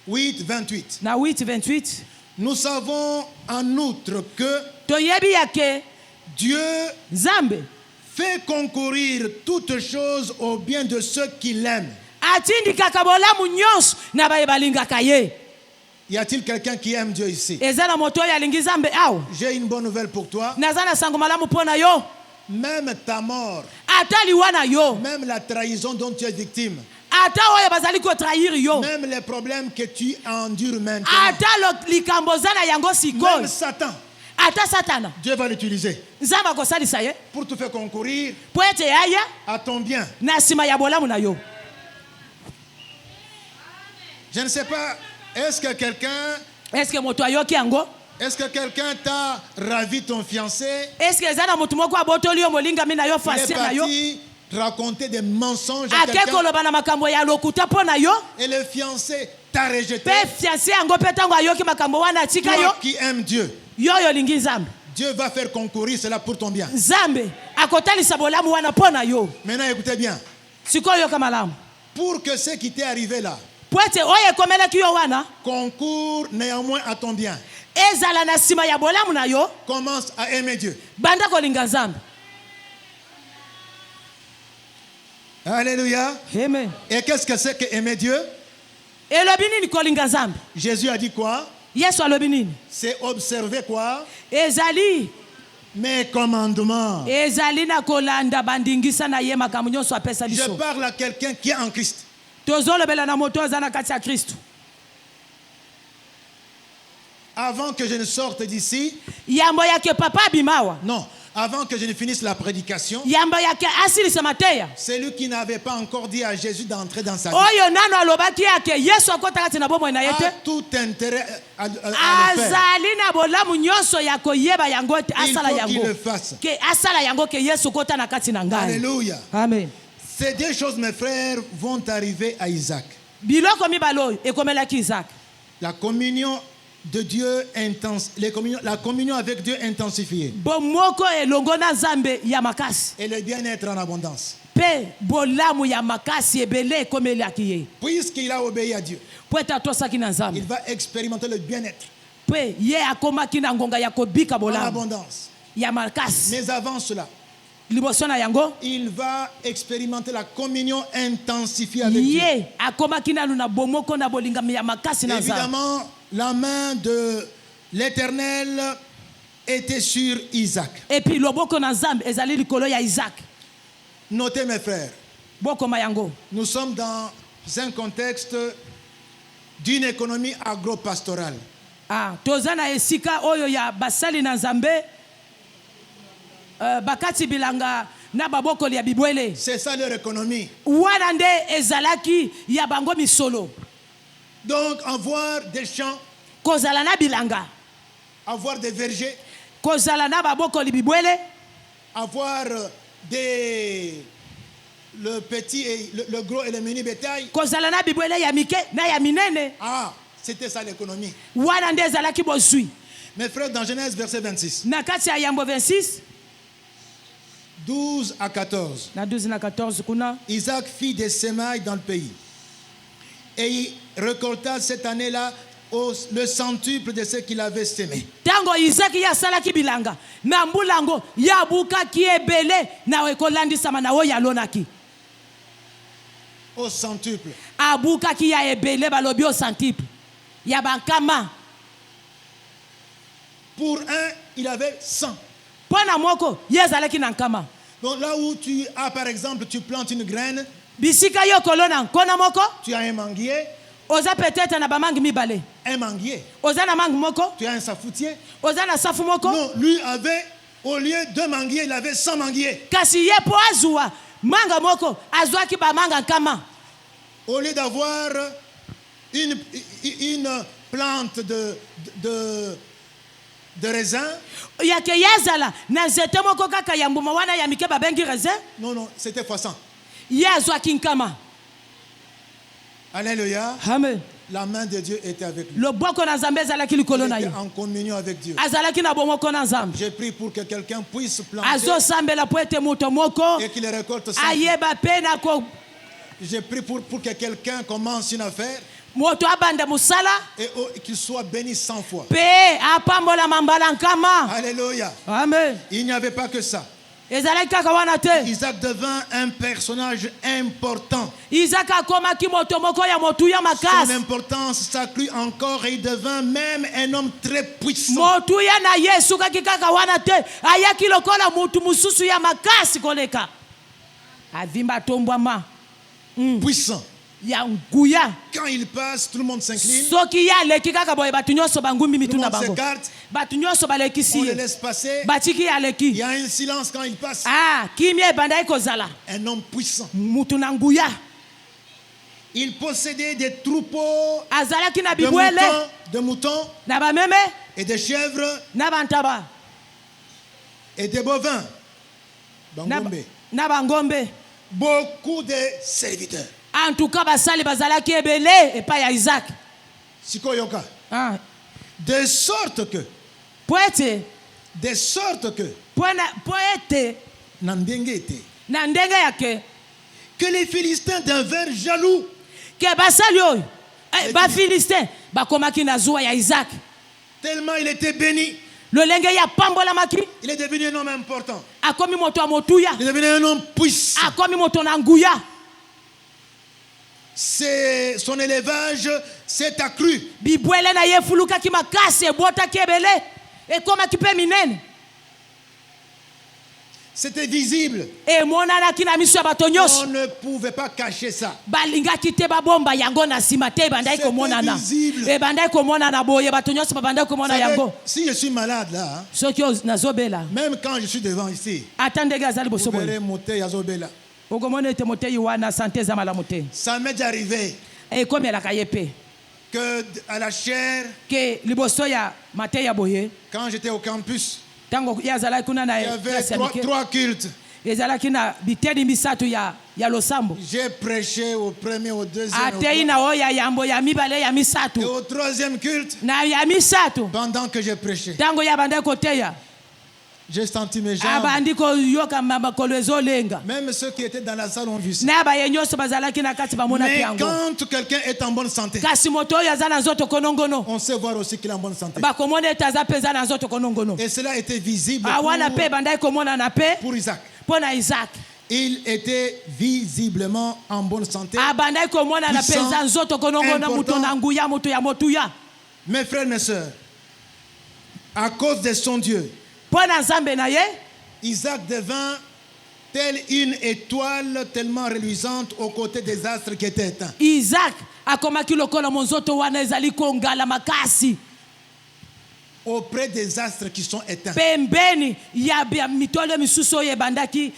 8, 28. Na 8:28. Nous savons en outre que Toyebi yake Dieu Nzambe fait concourir toutes choses au bien de ceux qui l'aiment. atindikaka bolamu nyonso na baye balingaka ye. Y a-t-il quelqu'un qui aime Dieu ici? Eza na moto oyo alingi Nzambe awa. J'ai une bonne nouvelle pour toi. Naza na sango malamu mpo na yo. Même ta mort, Ata liwa na yo. même la trahison dont tu es victime, Ata oyo bazali kotrahir yo. même les problèmes que tu endures maintenant, Ata likambo za na yango même sikoyo. Satan, Ata satana. Dieu va l'utiliser Nzambe akosalisa ye. pour te faire concourir Po ete yaya à ton bien. na nsima ya bolamu na yo. Je ne sais pas, est-ce que quelqu'un t'a ravi ton fiancé? Est-ce que eza na motu moko abotoli yo molingami na yo Il est fasia na yo? parti raconter des mensonges à Ake quelqu'un koloba na makambo ya lokuta mpo na yo? et le fiancé t'a rejeté. Pe fiancé yango pe tango ayoki makambo wana atika yo? Toi qui aimes Dieu, Yo olingi Nzambe. Dieu va faire concourir cela pour ton bien. Nzambe akotalisa bolamu wana mpo na yo. Maintenant, écoutez bien. Sikoyo yoka malamu. Pour que ce qui t'est arrivé là Po ete oyo ekomelaki yo wana concourt néanmoins à ton bien, ezala na nsima ya bolamu na yo, commence à aimer Dieu. banda kolinga Nzambe. Alléluia. Amen. Et qu'est-ce que c'est que aimer Dieu? Elobi nini kolinga Nzambe? Jésus a dit quoi? Yesu alobi nini? C'est observer quoi? Ezali Mes commandements. ezali na kolanda bandingisa na ye makambo nyonso apesa Je biso. parle à quelqu'un qui est en Christ. Tozolobela na moto aza na kati ya Kristo. Avant que je ne sorte d'ici, Yambo yake papa bimawa. non, avant que je ne finisse la prédication, Yambo yake asilisa mateya. celui qui n'avait pas encore dit à Jésus d'entrer dans sa vie Oyo nano alobaki yake Yesu akota kati na bomoi na a yete. tout intérêt à le faire. Azali na bolamu nyonso ya koyeba yango te Il asala faut qu'il yango. le fasse. Ke asala yango ke Yesu kota na kati na ngai. Alléluia. Amen. Ces deux choses, mes frères, vont arriver à Isaac. Biloko mibalo ekomelaki Isaac. La communion de Dieu intense, la communion avec Dieu intensifiée Bomoko elongo na Nzambe ya makasi. et le bien-être en abondance. pe bolamu ya makasi ebele komelaki ye Puisqu'il a obéi à Dieu, po ete atosaki na il nzambe va expérimenter le bien-être pe ye akomaki na ngonga ya kobika en bolamu abondance. ya makasi Mais avant cela, liboso na yango il va expérimenter la communion intensifiée avec Dieu. ye akomaki nanu na bomoko na bolingami ya makasi na nzambe. Évidemment, la main de l'Éternel était sur Isaac. Et puis loboko na nzambe ezali likolo ya Isaac. Notez mes frères, Boko mayango. nous sommes dans un contexte d'une économie agro-pastorale. Ah, tozana esika oyo ya basali na nzambe bakati bilanga na baboko ya bibwele. C'est ça leur économie. Wana nde ezalaki ya bango misolo. Donc, avoir des champs, Kozala na bilanga. avoir des vergers, Kozala na baboko li bibwele. avoir le petit et le gros et le mini bétail. Kozala na bibwele ya mike na ya minene. Ah, c'était ça l'économie. Wana nde ezalaki bozui. Mes frères, dans Genèse verset 26, Na kati ya Yambo 26 12 à 14, na 12 na 14 kuna Isaac fit des semailles dans le pays. Et il récolta cette année-là le centuple de ce qu'il avait semé. tango Isaac ya salaki bilanga na mbulango ya buka ki ebele na ekolandisama na oyo alonaki Au centuple. abuka ki ya ebele balobi o centuple ya bankama. Pour un, il avait 100. Pona moko ye azalaki na nkama. Donc là où tu as, par exemple, tu plantes une graine, Bisika yo kolona nkona moko tu as un manguier, oza peut-être na bamangi mibale un manguier. oza na mangi moko Tu as un safoutier. oza na safu moko. Non, lui avait, au lieu de manguiers, il avait 100 manguiers. Kasi ye po azwa manga moko azwaki bamanga nkama. Au lieu d'avoir une plante de raisin, Yake yazala na nzete moko kaka ya mbuma wana ya mike babengi raisin. non, non, c'était fois 100. Ye azwaki nkama. Alléluia. Amen. La main de Dieu était avec lui. Le boko na nzambe ezalaki likolo Il na était yo. en communion avec Dieu. Azalaki na bomoko na nzambe. J'ai prié pour que quelqu'un puisse planter Azosambela po ete moto moko et qu'il récolte 100. ayeba pe na ko J'ai prié pour que quelqu'un commence une affaire moto abanda musala et qu'il soit béni 100 fois. pe apambola mambala nkama. Alléluia. Amen. Il n'y avait pas que ça. Ezalaki kaka wana te. Isaac devint un personnage important. Isaac akomaki moto moko ya motu ya Son makasi. importance s'accrut encore et il devint même un homme très puissant. Motu ya na Yesu kaki kaka wana te. Ayaki lokola mutu mususu ya makasi koleka. Avimba tombwama. Puissant. Ya nguya. Quand il passe, tout le monde s'incline. Soki ya leki kaka boye batu nyonso bangumbi Tout le mitu na monde bango. s'écarte. Batu nyonso balekisi On le ye. laisse passer. Batiki ya Il leki. y a un silence quand il passe. Ah, kimia ebanda ekozala. Un homme puissant. Mutu na nguya. Il possédait des troupeaux Azalaki na de bibwele. moutons Na bameme. et de chèvres Na bantaba. et des bovins. Na Bangombe. na bangombe. Beaucoup de serviteurs. En tout cas, basali bazalaki ebele epa ya Isaac. Sikoyoka. Ah, De sorte que, poete Nandengete, na ndenge yake que les Philistins devinrent jaloux. ke basali oyo ba Philistin bakomaki na zuwa ya Isaac. Tellement il était béni. Lolenge ya pambolamaki Il est devenu un homme important. akomi moto ya motuya. Il est devenu un homme puissant. Akomi moto na nguya. Son élevage s'est accru. Bibwele na ye fulukaki makasi ebotaki ebele ekomaki pe minene. C'était visible. Emonanaki na miso ya bato On nyonso. ne pouvait pas cacher ça. Balingaki te babomba yango na nsima te ebandaki komonana. visible. Ebandaki komonana boye bato nyonso babandaki komona Vous savez, yango. si je suis malade là, hein, Soki nazobela même quand je suis devant ici, ata ndenge azali vous boso boye. verrez monter Yazobela. Okomona ete motei wana sante eza malamu te. Ça m'est déjà arrivé Ekomelaka ye pe que à la chaire, ke liboso ya mateya boye quand j'étais au campus, ntango ye azalaki kuna na il y avait klase ya mike trois cultes. ezalaki na biteni misato ya losambo. J'ai prêché au premier, au deuxième, Atei na oyo ya yambo ya mibale ya et misato au troisième culte. na ya misato Pendant que j'ai prêché, ntango ya bandaki koteya J'ai senti mes jambes. abandi koyoka makolo ezolenga Même ceux qui étaient dans la salle ont vu ça. na baye nyonso bazalaki na kati bamonaki Mais yango quand quelqu'un est en bonne santé, kasi moto oyo aza na nzoto konongono on sait voir aussi qu'il est en bonne santé. bakomona ete aza mpe eza na nzoto konongono Et cela était visible awana mpe ebandaki komonana mpe pour Isaac. mpo na isaki Il était visiblement en bonne santé. abandaki komonana Puissant, mpenza nzoto konongono moto na nguya moto ya motuya Mes frères, mes sœurs, à cause de son Dieu, mpo na nzambe na ye Isaac devint telle une étoile tellement reluisante aux côtés des astres qui étaient éteints. isaki akomaki lokola monzoto wana ezali kongala makasi Auprès des astres qui sont éteints. pembeni ya mitole misusu oyo ebandaki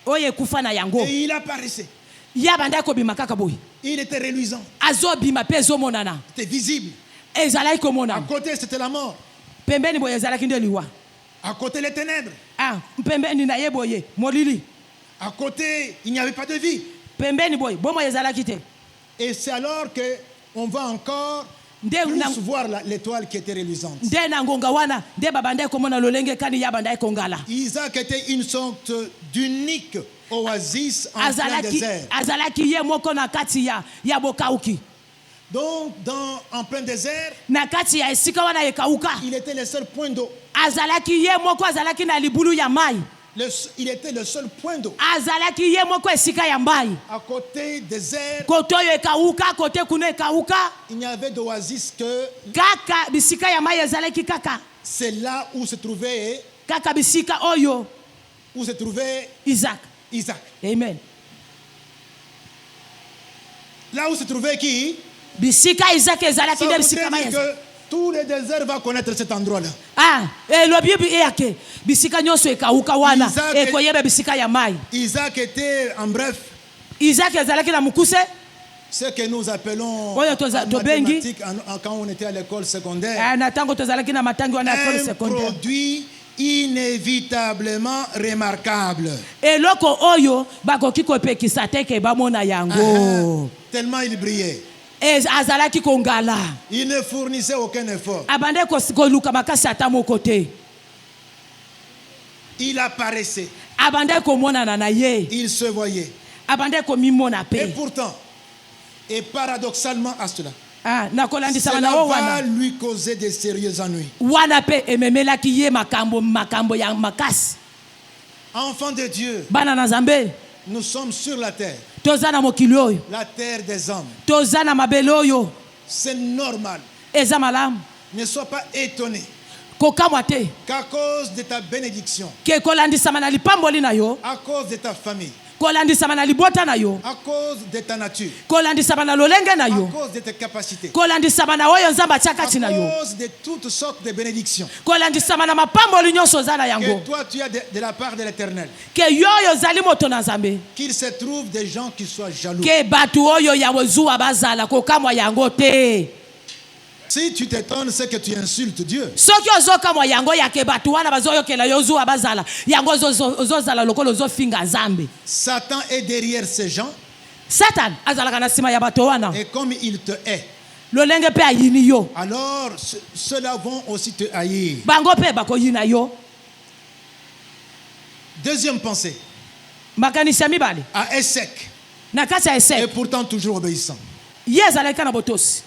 oyo ekufa na yango Et il apparaissait. ye abandaki kobima kaka boye Il était reluisant. azobima mpe ezomonana C'était visible. ezalaki À komonana côté, c'était la mort. pembeni boye ezalaki nde liwa À côté, les ténèbres. pembeni na ye boye molili À côté, il n'y avait pas de vie. pembeni boye bomoi ezalaki te Et c'est alors qu'on va encore plus voir l'étoile qui était reluisante. nde na ngonga wana nde babandaki komona lolenge kani ye abandaki kongala Isaac était une sorte d'unique oasis en plein désert. azalaki ye moko na kati ya bokauki Donc, en plein désert, na kati ya esika wana ekauka il était le seul point d'eau. azalaki ye moko azalaki na libulu ya mai Il était le seul point d'eau. azalaki ye moko esika ya mbai À côté désert, kote oyo ekauka kote kuna ekauka il n'y avait d'oasis que kaka bisika ya mai ezalaki kaka c'est là où se trouvait kaka bisika oyo Isaac. amen Là où se trouvait qui? bisika isaki ezalaki Ça nde voudrait bisika mai dire que tout le désert va connaître cet endroit-là. elobi eyake bisika nyonso ekauka wana Isaac- ekoyeba bisika ya mai Isaac était, en bref, isaki ezalaki na mokuse ce que nous appelons Oyo en tobengi. mathématiques, quand on était à l'école secondaire, na ntango tozalaki na matangi wana ya ekole un secondaire produit inévitablement remarquable. eloko oyo bakoki kopekisa te ke bamona yango Tellement il brillait. azalaki kongala Il ne fournissait aucun effort. abande koluka makasi ata moko te Il apparaissait. abande komonana na ye Il se voyait. abande komimona Et pe pourtant, et paradoxalement à cela, nakolandisama cela na o va wana lui causer de sérieux ennuis. wana pe ememelaki ye makambo ya makasi Enfants de Dieu, bana na nzambe nous sommes sur la terre, toza na mokili oyo la terre des hommes. toza na mabele oyo C'est normal. eza malamu Ne sois pas étonné kokamwa te qu'à cause de ta bénédiction, ke kolandisama na lipamboli na yo à cause de ta famille, kolandisama na libota na yo à cause de ta nature, kolandisama na lolenge na à yo cause de tes capacités, kolandisama na oyo nzambe atia à kati na yo cause de toutes sortes de bénédictions kolandisama na mapamboli nyonso oza na yango que toi tu as de la part de l'Éternel. ke yo oyo ozali moto na nzambe Qu'il se trouve des gens qui soient jaloux. ke bato oyo ya bozuwa bazala kokamwa yango te Si tu t'étonnes, c'est que tu insultes Dieu. soki ozokamwa yango yake bato wana bazoyokela yo ozuwa bazala yango ozozala lokola ozofinga nzambe Satan est derrière ces gens satan azalaka na nsima ya bato wana et comme il te hait, lolenge mpe ayini yo alors ceux-là vont aussi te haïr. bango mpe bakoyina yo Deuxième pensée, makanisi ya mibale à Essek, na kati ya et esek pourtant toujours obéissant. ye ezalaki na botosi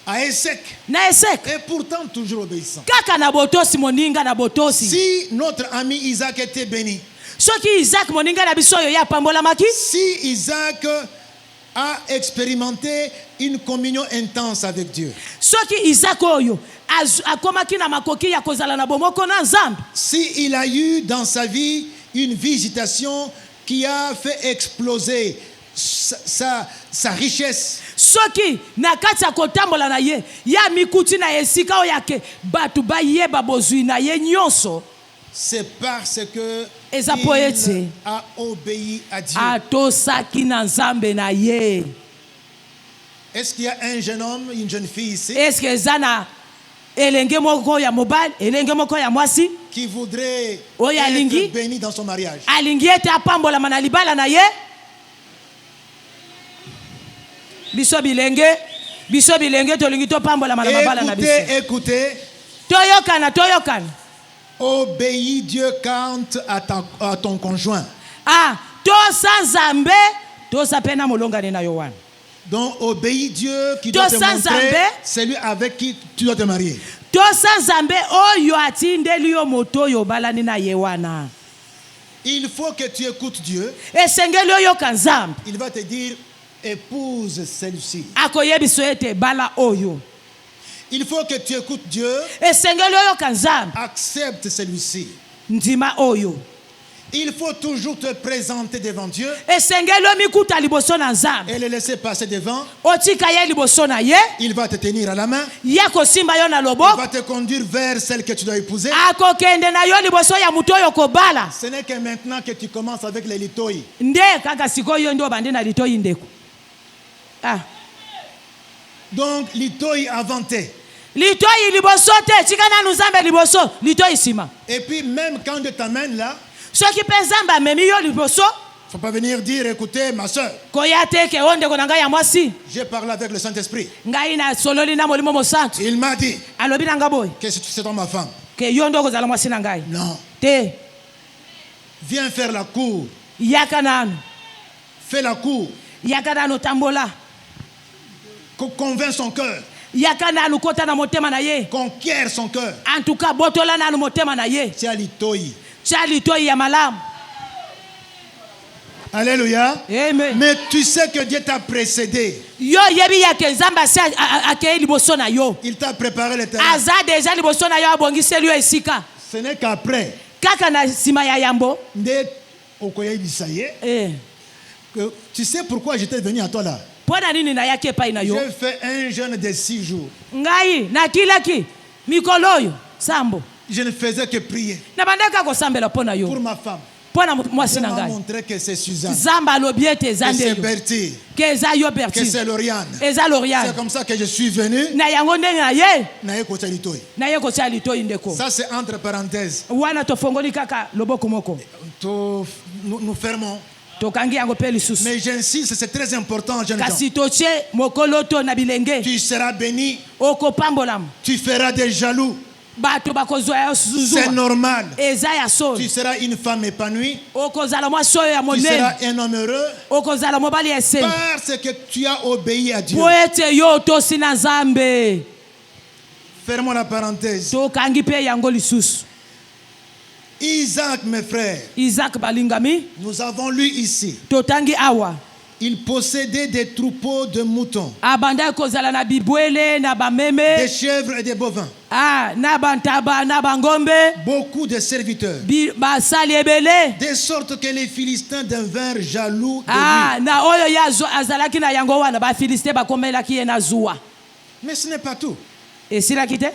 À Essek, na esek et pourtant toujours obéissant. kaka na botosi moninga na botosi Si notre ami Isaac était béni, soki isaki moninga na biso oyo ye apambolamaki si Isaac a expérimenté une communion intense avec Dieu, soki isaki oyo akomaki na makoki ya kozala na bomoko na nzambe si il a eu dans sa vie une visitation qui a fait exploser sa richesse, soki na kati ya kotambola na ye ya mikuti na esika oyo yake bato bayeba bozwi na ye nyonso c'est parce que Eza po ete. il a obéi à Dieu. atosaki na nzambe na ye Est-ce qu'il y a un jeune homme, une jeune fille ici eske eza na elenge moko ya mobali elenge moko ya mwasi qui voudrait Oyo alingi. être béni dans son mariage? alingi ete apambolama na libala na ye biso bilenge tolingi topambolama na mabala na biso Écoutez, toyokana Obéis Dieu quant à ton conjoint. Ah, tosa nzambe, tosa pena molongane na yo wana. Donc, obéis Dieu qui doit te montrer celui avec qui tu dois te marier. Tosa nzambe oyo atindeli yo moto yo balani na ye wana. Il faut que tu écoutes Dieu. Esengeli oyo kanzambe. Il va te dire, épouse celle-ci. Akoyebiso ete bala oyo. Il faut que tu écoutes Dieu. Esengeli oyo kanzambe. Accepte celui-ci. Ndima oyo. Il faut toujours te présenter devant Dieu Esengeli omikuta liboso na nzambe. et le laisser passer devant. Otika ye liboso na ye. Il va te tenir à la main. Ya kosimba yo na Il loboko. va te conduire vers celle que tu dois épouser. Akokende na yo liboso ya muto oyo kobala. Ce n'est que maintenant que tu commences avec les litoi. Nde kaka sikoyo ndio bande na litoyi ndeko. Ah. Donc, litoi inventé. Litoyi liboso te chikana nuzambe liboso litoyi sima. Et puis, même quand Dieu t'amène là, Soki penzamba memi yo liboso il ne faut pas venir dire, écoutez, ma soeur, koya te ke onde ko nanga ya mwasi. j'ai parlé avec le Saint-Esprit. Ngai na sololi na molimo mosantu. Il m'a dit Alobi nanga boy que c'est ma femme. ke yo ndo kozala mwasi na ngai. Non. Te Viens faire la cour. yaka nanu. Fais la cour. Yaka nanu tambola. Convainc son cœur. Yaka nanu kota na motema na ye. Conquiert son cœur. En tout cas botola nanu motema na ye. C'est à litoi. Cha litoyi ya malamu. Alléluia. Amen. Mais tu sais que Dieu t'a précédé. Yo yebi ya ke nzamba sa akei liboso na yo. Il t'a préparé le terrain. Aza deja liboso na yo abongiseli yo esika. Ce n'est qu'après, Kaka na sima ya yambo. que tu sais pourquoi j'étais venu à toi là. Pona nini na yake epai na yo. J'ai fait un jeûne de 6 jours. Ngai na kilaki mikolo oyo sambo. Je ne faisais que prier Na bandaka kosambela pona yo. pour ma femme. Pona mwasi Je na m'a ngai. montré que c'est Suzanne, Zamba lobi ete que zande c'est yo. Bertie, Ke eza yo que Bertie. c'est Lauriane. Eza C'est Lauriane. comme ça que je suis venu. Na yango ndenge na ye. Naye kocha litoi. Na ye kotia litoyi ndeko. Ça c'est entre parenthèses. Wana tofongoli kaka loboko moko. Nous fermons. Tokangi yango pe lisusu. Mais j'insiste, c'est très important, jeune gens. Kasi totie mokolo to na bilenge. Tu seras béni. Okopambolam. Tu feras des jaloux. Bato bakozwa yo C'est suzu. normal. Eza ya solo. Tu seras une femme épanouie. Okozala mwasi oyo ya Tu monene. seras un homme heureux. Okozala mobali ese. Parce que tu as obéi à Dieu. Po ete yo tosi na nzambe. Fermons la parenthèse. Tokangi pe yango lisusu. Isaac, mes frères, Isaac balingami. nous avons lu ici. Totangi awa. Il possédait des troupeaux de moutons, Abanda kozala na bibwele na des bameme. chèvres et des bovins. Ah, na bantaba na bangombe. Beaucoup de serviteurs. Basali ebele. De sorte que les Philistins devinrent jaloux de Ah, lui. na oyo ya azalaki na yango wana ba Filiste bakomelaki ye na zuwa. Mais ce n'est pas tout. Esilaki te?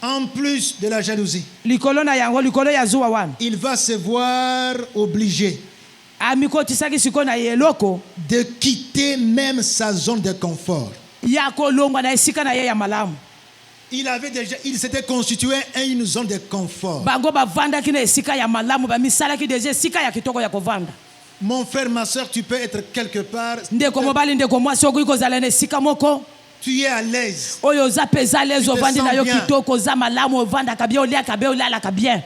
En plus de la jalousie, Likolo na yango likolo ya zuwa wana. il va se voir obligé Amikotisaki siko na ye eloko de quitter même sa zone de confort. ya kolongwa na esika na ye ya malamu. Il s'était constitué une zone de confort. Bango bavandaki na esika ya malamu bamisalaki deja esika ya kitoko ya kovanda. Mon frère, ma soeur, tu peux être quelque part. Ndeko mobali ndeko mwasi okoki kozala na esika moko Tu es à l'aise. oyo oza peza lezo Tu te ovandi na yo sens bien. kitoko oza malamu ovandaka bien oliaka bien olalaka bien.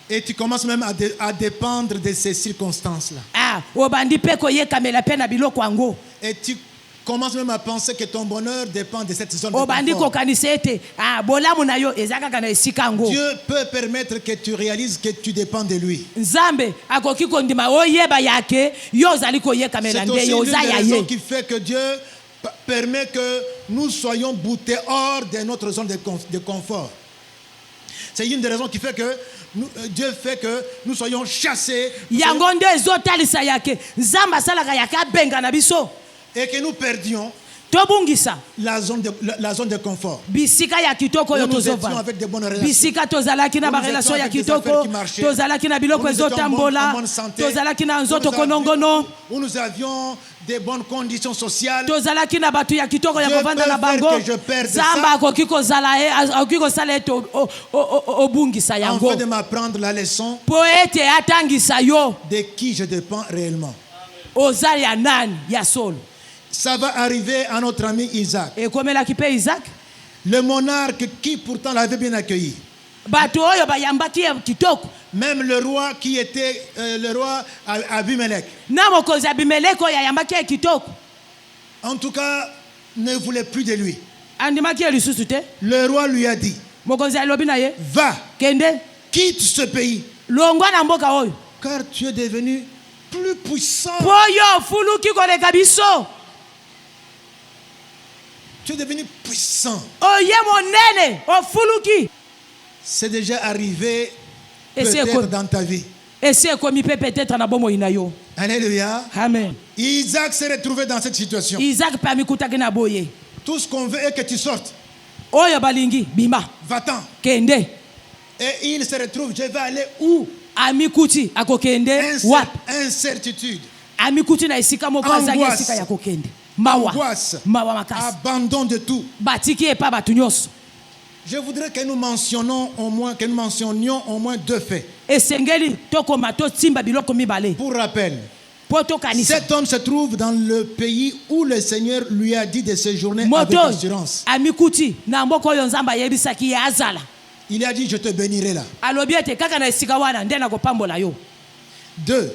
Et tu commences même à dépendre de ces circonstances-là. Ah, obandi pe koyekamela pe na biloko yango. Et tu commences même à penser que ton bonheur dépend de cette zone de Obandi confort. kokanisa ete bolamu na yo eza kaka na esika yango. Dieu peut permettre que tu réalises que tu dépends de lui. Nzambe akoki kondima oyeba yake yo ozali C'est koyekamela nde aussi yo l'une oza des ya raisons ye. qui fait que Dieu permet que nous soyons boutés hors de notre zone de confort. C'est une des raisons qui fait que Dieu fait que nous soyons chassés Yango nde ezotalisa yake Nzambe asalaka yake abenga na biso et que nous perdions tobungisa la zone de confort. bisika ya kitoko oyo Nous étions tozova avec de bonnes relations. bisika tozalaki na Nous barelation étions ya avec des kitoko affaires qui marchaient. tozalaki na biloko Nous étions en ezotambola bonne santé. tozalaki na nzoto Où konongono nous avions des bonnes conditions sociales. tozalaki na bato ya kitoko ya Dieu kovanda na peut faire bango que je perde Nzambe ça. akoki kosala ete obungisa yango Afin de m'apprendre la leçon po ete atangisa yo de qui je dépends réellement. oza ya nani ya solo. Ça va arriver à notre ami Isaac. Ekomelaki pe Isaac Le monarque qui pourtant l'avait bien accueilli. bato oyo bayambaki kitoko. Même le roi qui était le roi Abimelech. Na mokonzi Abimelech oyo ayambaki kitoko. En tout cas, ne voulait plus de lui. Andimaki lisusu te. Le roi lui a dit, Mokonzi alobi na ye, va, kende, quitte ce pays, longwa na mboka oyo. car tu es devenu plus puissant. Poyo fuluki koleka biso. Tu es devenu puissant. Oye monene, ofuluki. C'est déjà arrivé Et c'est peut-être quoi? dans ta vie. Et c'est comme il peut peut-être na bomo inayo. Alléluia. Amen. Isaac s'est retrouvé dans cette situation. Isaac parmi kutaki na boye. Tout ce qu'on veut est que tu sortes. Oyo balingi bima. Va-t'en. Kende. Et il se retrouve, je vais aller où? Ami kuti akokende wap. Incertitude. Ami kuti na esika moko azangi esika ya kokende. Mawa. Angoisse. Mawa makasi. Abandon de tout. Batiki e pa batu nyonso. Je voudrais que nous mentionnions au moins 2 faits. Esengeli tokoma to timba biloko mibale. Pour rappel, Poto kanisa. cet homme se trouve dans le pays où le Seigneur lui a dit de séjourner avec assurance. Ami kuti na mboko oyo nzamba yebisaki ya azala. Il a dit, je te bénirai là. Alobi ete kaka na esika wana nde na kopambola yo. 2.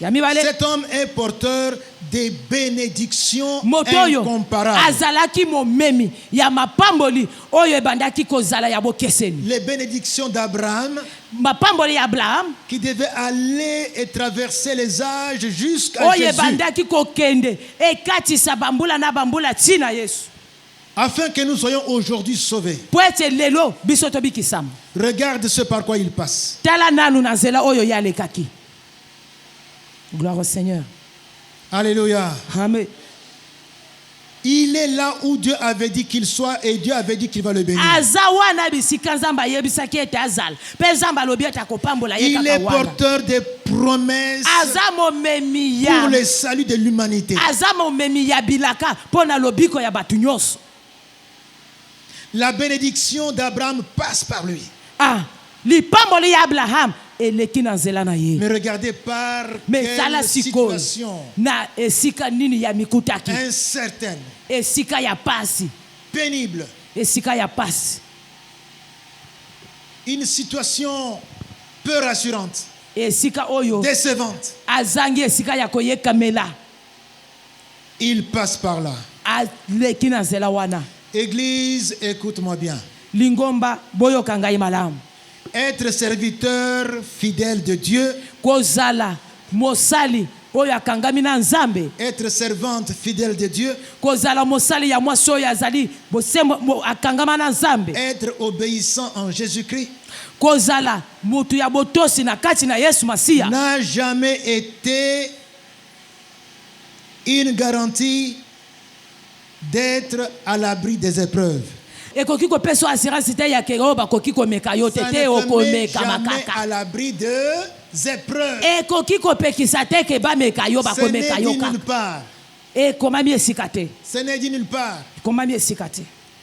Ya mibale. Cet homme est porteur des bénédictions motoyo incomparables. azalaki momemi ya mapamboli oyo ebandaki kozala ya bokeseni. Les bénédictions d'Abraham mapamboli ya Abraham qui devait aller et traverser les âges jusqu'à oyo Jésus. ebandaki kokende ekatisa bambula na bambula tina Yesu. Afin que nous soyons aujourd'hui sauvés. Po ete lelo biso tobikisama. Regarde ce par quoi il passe. Tala nanu na nzela oyo yalekaki. Gloire au Seigneur. Alléluia. Amen. Il est là où Dieu avait dit qu'il soit et Dieu avait dit qu'il va le bénir. Il est porteur des promesses pour le salut de l'humanité. La bénédiction d'Abraham passe par lui. Mais regardez par quelle situation incertaine, pénible, une situation peu rassurante, décevante. Il passe par là. Église, écoute-moi bien. Être serviteur fidèle de Dieu, être servante fidèle de Dieu, être obéissant en Jésus-Christ, n'a jamais été une garantie d'être à l'abri des épreuves. Ça ne te met jamais à l'abri des épreuves. Ce n'est dit nulle part. Ce n'est dit nulle part.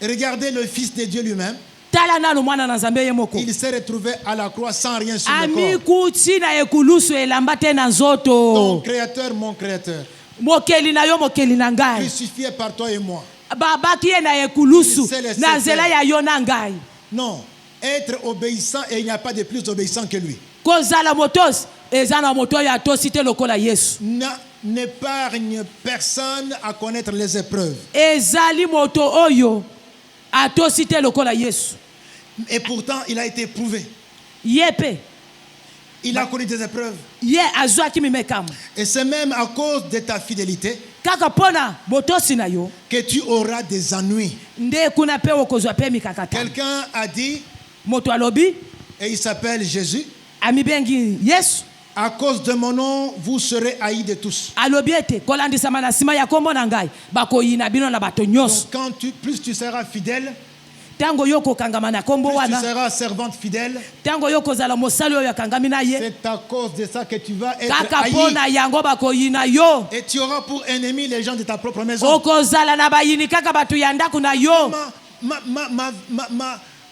Regardez le Fils de Dieu lui-même. Il s'est retrouvé à la croix sans rien sur le corps. Ton créateur, mon créateur. Crucifié par toi et moi. Non, être obéissant et il n'y a pas de plus obéissant que lui. N'épargne personne à connaître les épreuves. Et pourtant, il a été éprouvé. Il a connu des épreuves. Et c'est même à cause de ta fidélité que tu auras des ennuis. Quelqu'un a dit, et il s'appelle Jésus, à cause de mon nom, vous serez haïs de tous. Donc plus tu seras fidèle, plus tu seras servante fidèle, c'est à cause de ça que tu vas être haï. Et tu auras pour ennemi les gens de ta propre maison.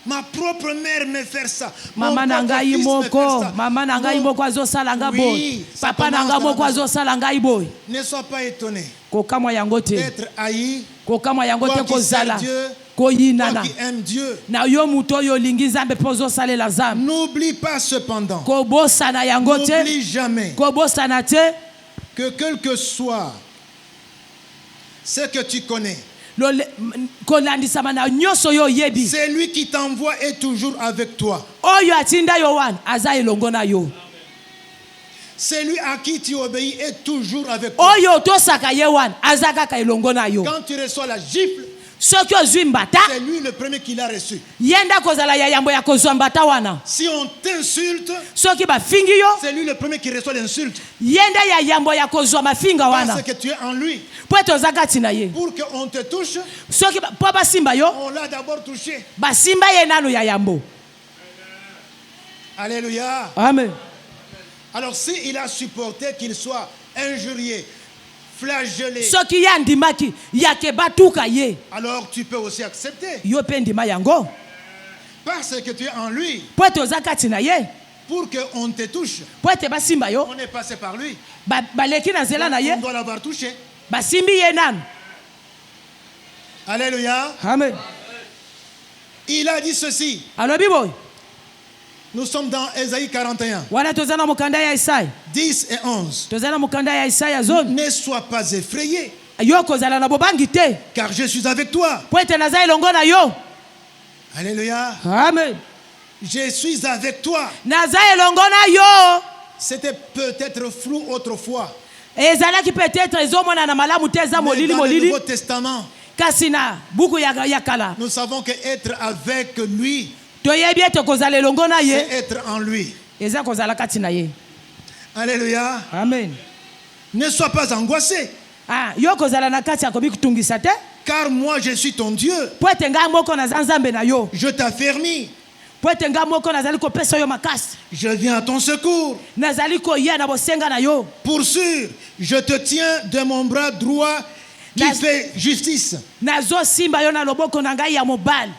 Ma propre mère me fait ça. Maman nangai moko, maman nangai moko azosala nga boy. Papa nanga moko azosala ngai boy. Ne sois pas étonné d'être haï, kozala Toi koyinana qui aimes Dieu, na yo muto oyo olingi nzambe mpo ozosalela nzambe n'oublie pas cependant, kobosana yango te n'oublie jamais kobosana te que quel que soit ce que tu connais, kolandisama na nyonso oyo oyebi c'est lui qui t'envoie est toujours avec toi. oyo atinda yo wana aza elongo na yo C'est lui à qui tu obéis est toujours avec toi. oyo otosaka ye wana aza kaka elongo na yo Quand tu reçois la gifle, soki ozwi mbata c'est lui le premier qui l'a reçu. ye nde akozala ya yambo ya kozwa mbata wana Si on t'insulte, soki bafingi yo c'est lui le premier qui reçoit l'insulte. ye nde ya yambo ya kozwa mafinga wana Parce que tu es en lui. po ete oza kati na ye Pour qu'on te touche, soki mpo basimba yo on l'a d'abord touché. basimba ye nano ya yambo Alléluia. amen Alors s'il a supporté qu'il soit injurié, flagellé, soki ye andimaki yake batuka ye alors tu peux aussi accepter. yo mpe ndima yango Parce que tu es en lui. po ete oza kati na ye Pour qu'on te touche, po ete basimba yo on est passé par lui. baleki na nzela na ye On doit l'avoir touché. basimbi ye nano Alléluia. amen Il a dit ceci. alobi boye Nous sommes dans Ésaïe 41, wana toza na mokanda ya isaya 10 et 11. toza na mokanda ya isaya zone Ne sois pas effrayé, yo kozala na bobangi te car je suis avec toi. po ete naza elongo na yo Alléluia. amen Je suis avec toi. naza elongo na yo C'était peut-être flou autrefois. ezalaki peut-être ezomona na malamu te eza Mais molili dans le molili Nouveau Testament, kasi na buku ya kala nous savons que être avec lui, toyebi ete kozala elongo na c'est ye être en lui. eza kozala kati na ye Alléluia. amen Ne sois pas angoissé, yo kozala na kati ya komikutungisa te car moi je suis ton Dieu. po ete ngai moko naza nzambe na yo Je t'affermis. po ete ngai moko nazali kopesa yo makasi Je viens à ton secours. nazali koya na bosenga na yo Pour sûr, je te tiens de mon bras droit qui Nas- fait justice. nazosimba yo na loboko na ngai ya mobali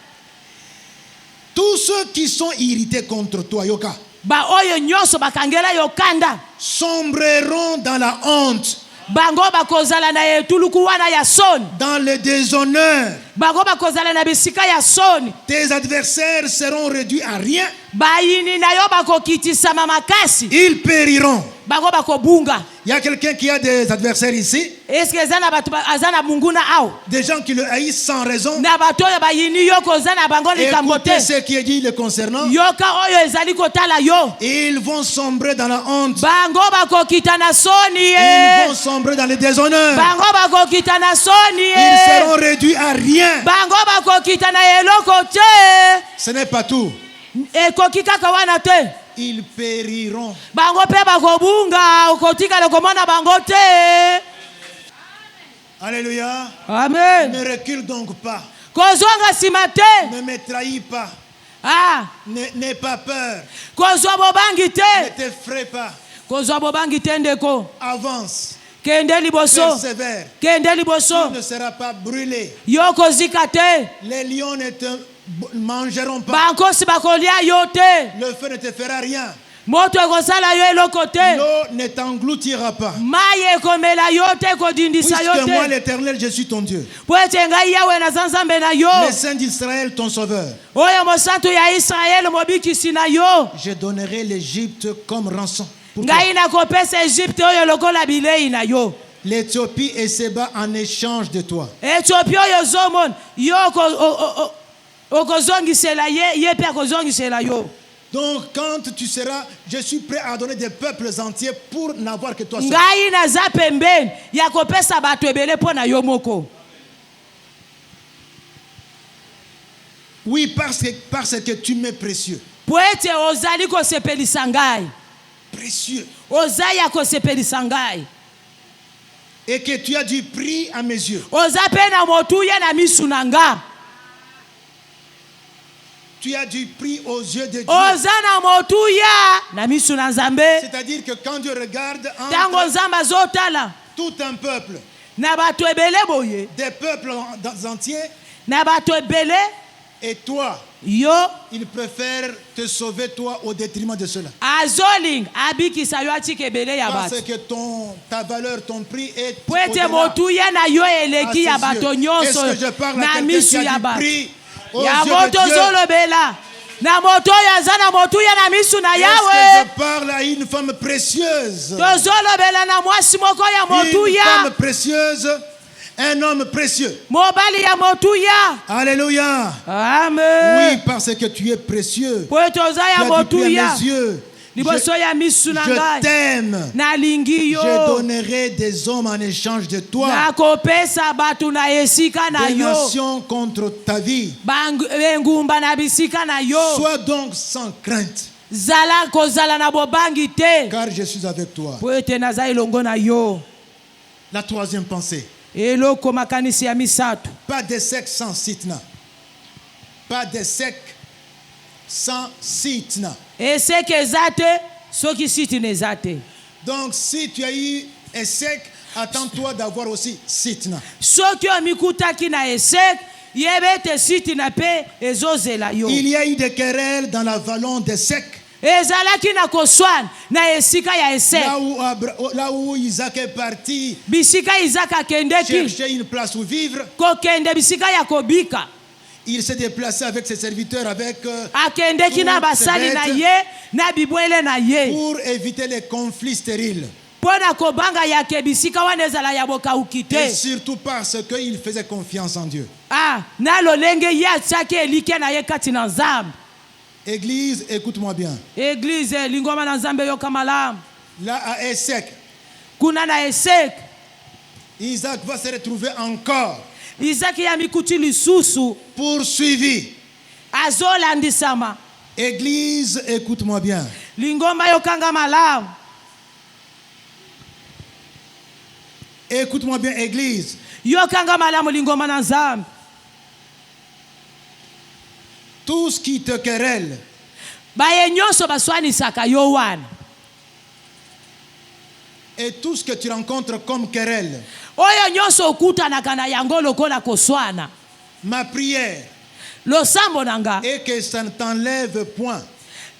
Tous ceux qui sont irrités contre toi, Yoka, baoyo nyonso bakangela yo kanda sombreront dans la honte, bango bakozala na etuluku wana ya soni dans le déshonneur. bango bakozala na bisika ya soni Tes adversaires seront réduits à rien. bayini na yo bakokitisama makasi Ils périront. bango bakobunga Il y a quelqu'un qui a des adversaires ici, eske eza na bato aza na munguna awa des gens qui le haïssent sans raison. na bato oyo bayini yo koza na bango likambo Écoutez te ce qui est dit le concernant. yoka oyo ezali kotala yo Ils vont sombrer dans la honte. bango bakokita na soni Ils ye vont sombrer dans le déshonneur. bango bakokita na soni Ils ye seront réduits à rien. bango bakokita na eloko te Ce n'est pas tout. ekoki kaka wana te Ils périront. bango mpe bakobunga okotikala komona bango te Alléluia. amen Ne recule donc pas. kozwanga nsima te Ne me trahis pas. N'aie pas peur. kozwa bobangi Ne te t'effraie pas. kozwa bobangi te ndeko Avance. kende liboso Persévère. kende liboso Tu ne seras pas brûlé. yo kozika te Les lions ne te mangeront pas. bankosi bakolia yo te Le feu ne te fera rien. moto ekosala yo eloko te L'eau ne t'engloutira pas. mai ekomela yo te kodindisa yo Puisque moi, te l'Éternel, je suis ton Dieu. po ete ngai yawe naza nzambe na yo Le Saint d'Israël, ton sauveur. oyo mosantu ya israele mobikisi na yo Je donnerai l'Égypte comme rançon. Pour toi. ngai nakopesa egypte oyo lokola bilei na yo L'Éthiopie et Séba en échange de toi. ethiopia oyo ozomona yo okozongisela ye mpe akozongisela yo Donc, quand tu seras, je suis prêt à donner des peuples entiers pour n'avoir que toi seul. ngai naza pembeni ya kopesa bato ebele mpo na yo moko Oui, parce que tu m'es précieux. po ete ozali kosepelisa ngai Précieux. oza ya kosepelisa ngai Et que tu as du prix à mes yeux. oza mpe na motuya na misu na nga Tu as du prix aux yeux de Dieu. oza na motuya na misu na nzambe C'est-à-dire que quand Dieu regarde ntango entre nzambe azotala tout un peuple, na bato ebele boye des peuples entiers, na bato ebele Et toi, yo il préfère te sauver toi au détriment de cela. azoling abikisa yo atika ebele ya Parce bato que ta valeur, ton prix est po ete au-delà motuya na yo à eleki ses ya yeux. bato Est-ce nyonso que je parle à na quelqu'un misu qui ya a du bato prix aux yango yeux de Dieu? tozolobela na moto oyo aza na motuya na misu na Est-ce yawe que je parle à une femme précieuse? tozolobela na mwasi moko ya Une motuya femme précieuse, un homme précieux. mobali ya motuya Alléluia. amen Oui, parce que tu es précieux. po ete oza Tu ya as du prix motuya à mes yeux. liboso ya misu na Je ngai t'aime. nalingi Je yo donnerai des hommes en échange de toi. nakopesa bato na esika na Des yo nations contre ta vie. bengumba na bisika na yo Sois donc sans crainte, zala kozala na bobangi te car je suis avec toi. po ete naza elongo na yo La troisième pensée. eloko makanisi ya misato Pas de sec sans sitna. Pas de sec sans sitna. eseke eza te soki sitina eza te Donc, si tu as eu un sec, attends-toi d'avoir aussi sitna. soki omikutaki na esek yebe ete sitina mpe ezozela yo Il y a eu des querelles dans la vallon des secs. ezalaki na koswana na esika ya esek Là où Isaac est parti bisika izaka akendeki chercher une place où vivre, kokende bisika ya kobika il s'est déplacé avec ses serviteurs, akendeki na basali na ye na bibwele na ye pour éviter les conflits stériles. mpo na kobanga yake bisika wana ezala ya bokauki Et te surtout parce qu'il faisait confiance en Dieu. na lolenge ye atiaki elike na ye kati na nzambe Église, écoute-moi bien. eglize lingoma na nzambe yoka malamu Là à Essek, kuna na esek Isaac va se retrouver encore izaki ya mikuti lisusu poursuivi. azolandisama Église, écoute-moi bien. lingomba yokanga malamu Écoute-moi bien, Église. yokanga malamu lingoma na nzambe Tout ce qui te querelle, baye nyonso baswanisaka yo wana et tout ce que tu rencontres comme querelle, oyo nyonso okutanaka na yango lokola koswana ma prière losambo na nga est que ça ne t'enlève point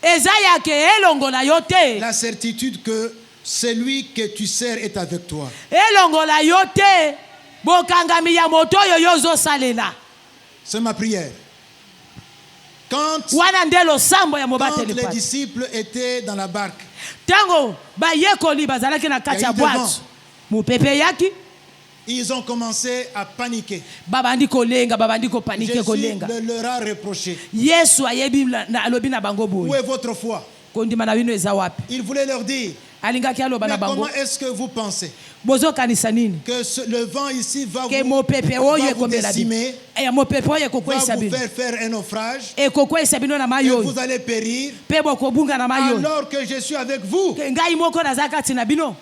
eza yake elongola yo te la certitude que celui que tu sers est avec toi. elongola yo te bokangami ya moto oyo yo ozosalela C'est ma prière. Quand wana nde losambo ya mobateli les pasi disciples étaient dans la barque, ntango bayekoli bazalaki na kati ya bwato mopepe yaki ils ont commencé à paniquer. babandi kolenga babandi kopanike Jésus kolenga leur a reproché. yesu ayebi alobi na bango Où boye est votre foi? kondima na bino eza wapi Il voulait leur dire, alingaki aloba mais na bango comment est-ce que vous pensez bozokanisa nini que le vent ici va ke vous, mopepe oyo va vous ekomela bino décimer, mopepe oyo va ekokweyisa vous bino faire un naufrage, ekokweyisa bino na mai et oyo vous allez périr, mpe bokobunga na mai oyo alors que je suis avec vous? Ke ngai moko naza kati na bino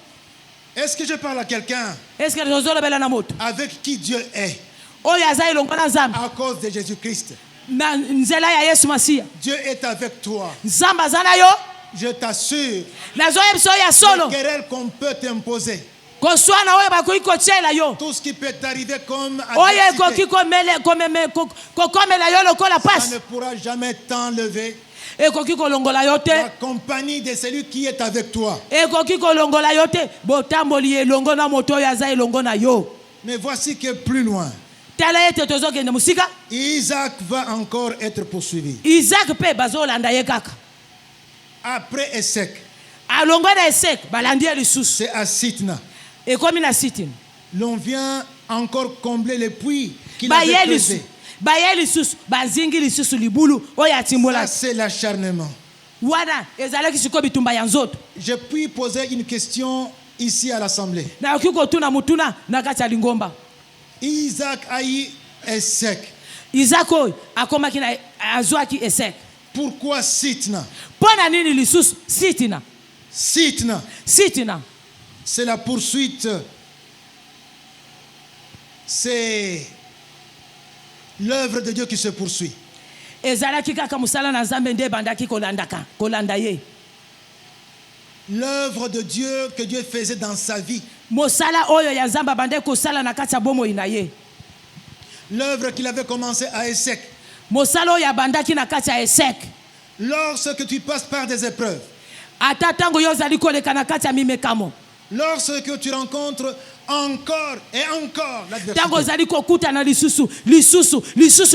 Est-ce que je parle à quelqu'un eske tozolobela na moto avec qui Dieu est oyo aza elongo na nzambe à cause de Jésus-Christ? na nzela ya yesu masiya Dieu est avec toi. nzambe aza na yo Je t'assure, nazoyebisa oyo ya solo les querelles qu'on peut t'imposer, koswana oyo bakoki kotiela yo tout ce qui peut t'arriver comme oyo ekoki adversité, kokomela yo lokola ça pasi ne pourra jamais t'enlever ekoki kolongola yo te la compagnie de celui qui est avec toi. ekoki kolongola yo te botamboli elongo na moto oyo aza elongo na yo Mais voici que plus loin, tala ete tozokende mosika Isaac va encore être poursuivi. isaac mpe bazolanda ye kaka Après Essek, alongo na esek balandi ye lisusu c'est à Sitna. ekomi na sitini L'on vient encore combler les puits qu'il avait creusés. baye lisusu bazingi lisusu libulu oyo Ça, atimbola c'est l'acharnement. wana ezalaki sikoyo bitumba ya nzoto Je puis poser une question ici à l'Assemblée. nayoki kotuna mutuna na kati ya lingomba Isaac a eu Essek. isaac oyo akomaki na azwaki esek Pourquoi Sitna? mpo na nini lisusu sitina Sitna, sitina c'est la poursuite. C'est l'œuvre de Dieu qui se poursuit. ezalaki kaka mosala na nzambe nde ebandaki kolanda ye L'œuvre de Dieu que Dieu faisait dans sa vie. mosala oyo ya nzambe abandaki kosala na kati ya bomoi na ye L'œuvre qu'il avait commencé à Essek. mosalo ya bandaki na kati ya échec. Lorsque tu passes par des épreuves, Ata tango yo zali koleka na kati ya mimekamo. lorsque tu rencontres encore et encore Tango l'adversité, zali kokuta na lisusu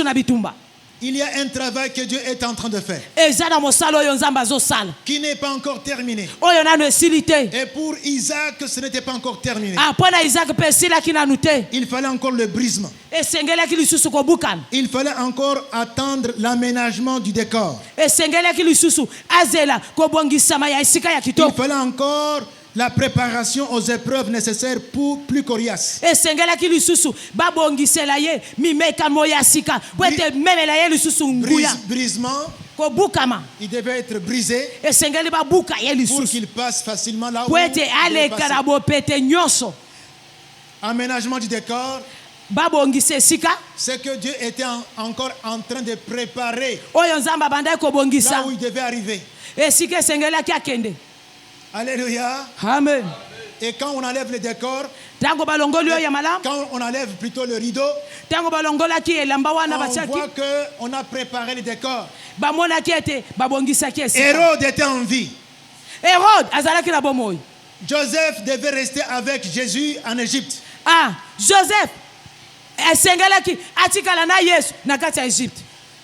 na bitumba. il y a un travail que Dieu est en train de faire, Eza na mosalo oyo nzambe azosala. qui n'est pas encore terminé. Oyo nano esili te. Et pour Isaac, ce n'était pas encore terminé. Apona Isaac pe esilaki nanu te. Il fallait encore le brisement. Esengelaki lisusu kobukana. Il fallait encore attendre l'aménagement du décor. Esengelaki lisusu azela kobongisama ya esika ya Il kitoko. fallait encore la préparation aux épreuves nécessaires pour plus coriaces. Esengelaki lisusu babongisela ye mimekamo ya sika po ete memela ye lisusu nguya Brisement, kobukama. il devait être brisé Esengeli babuka ye pour lisusu qu'il passe facilement là où po ete il doit aleka passer. na bopete nyonso. Aménagement du décor, Babongisa esika c'est que Dieu était encore en train de préparer oyo nzambe abandaki là kobongisa où il devait arriver. esika esengelaki akende. Alléluia. Amen. Et quand on enlève le décor, Tango balongoli oyo ya malamu, quand on enlève plutôt le rideau, tango balongolaki elamba wana on batiaki, voit qu'on a préparé le décor. bamonaki ete babongisaki esika. Hérode était en vie. Hérode azalaki na bomoi. Joseph devait rester avec Jésus en Égypte. Ah, Joseph esengelaki atikala na Yesu na kati ya Egypte.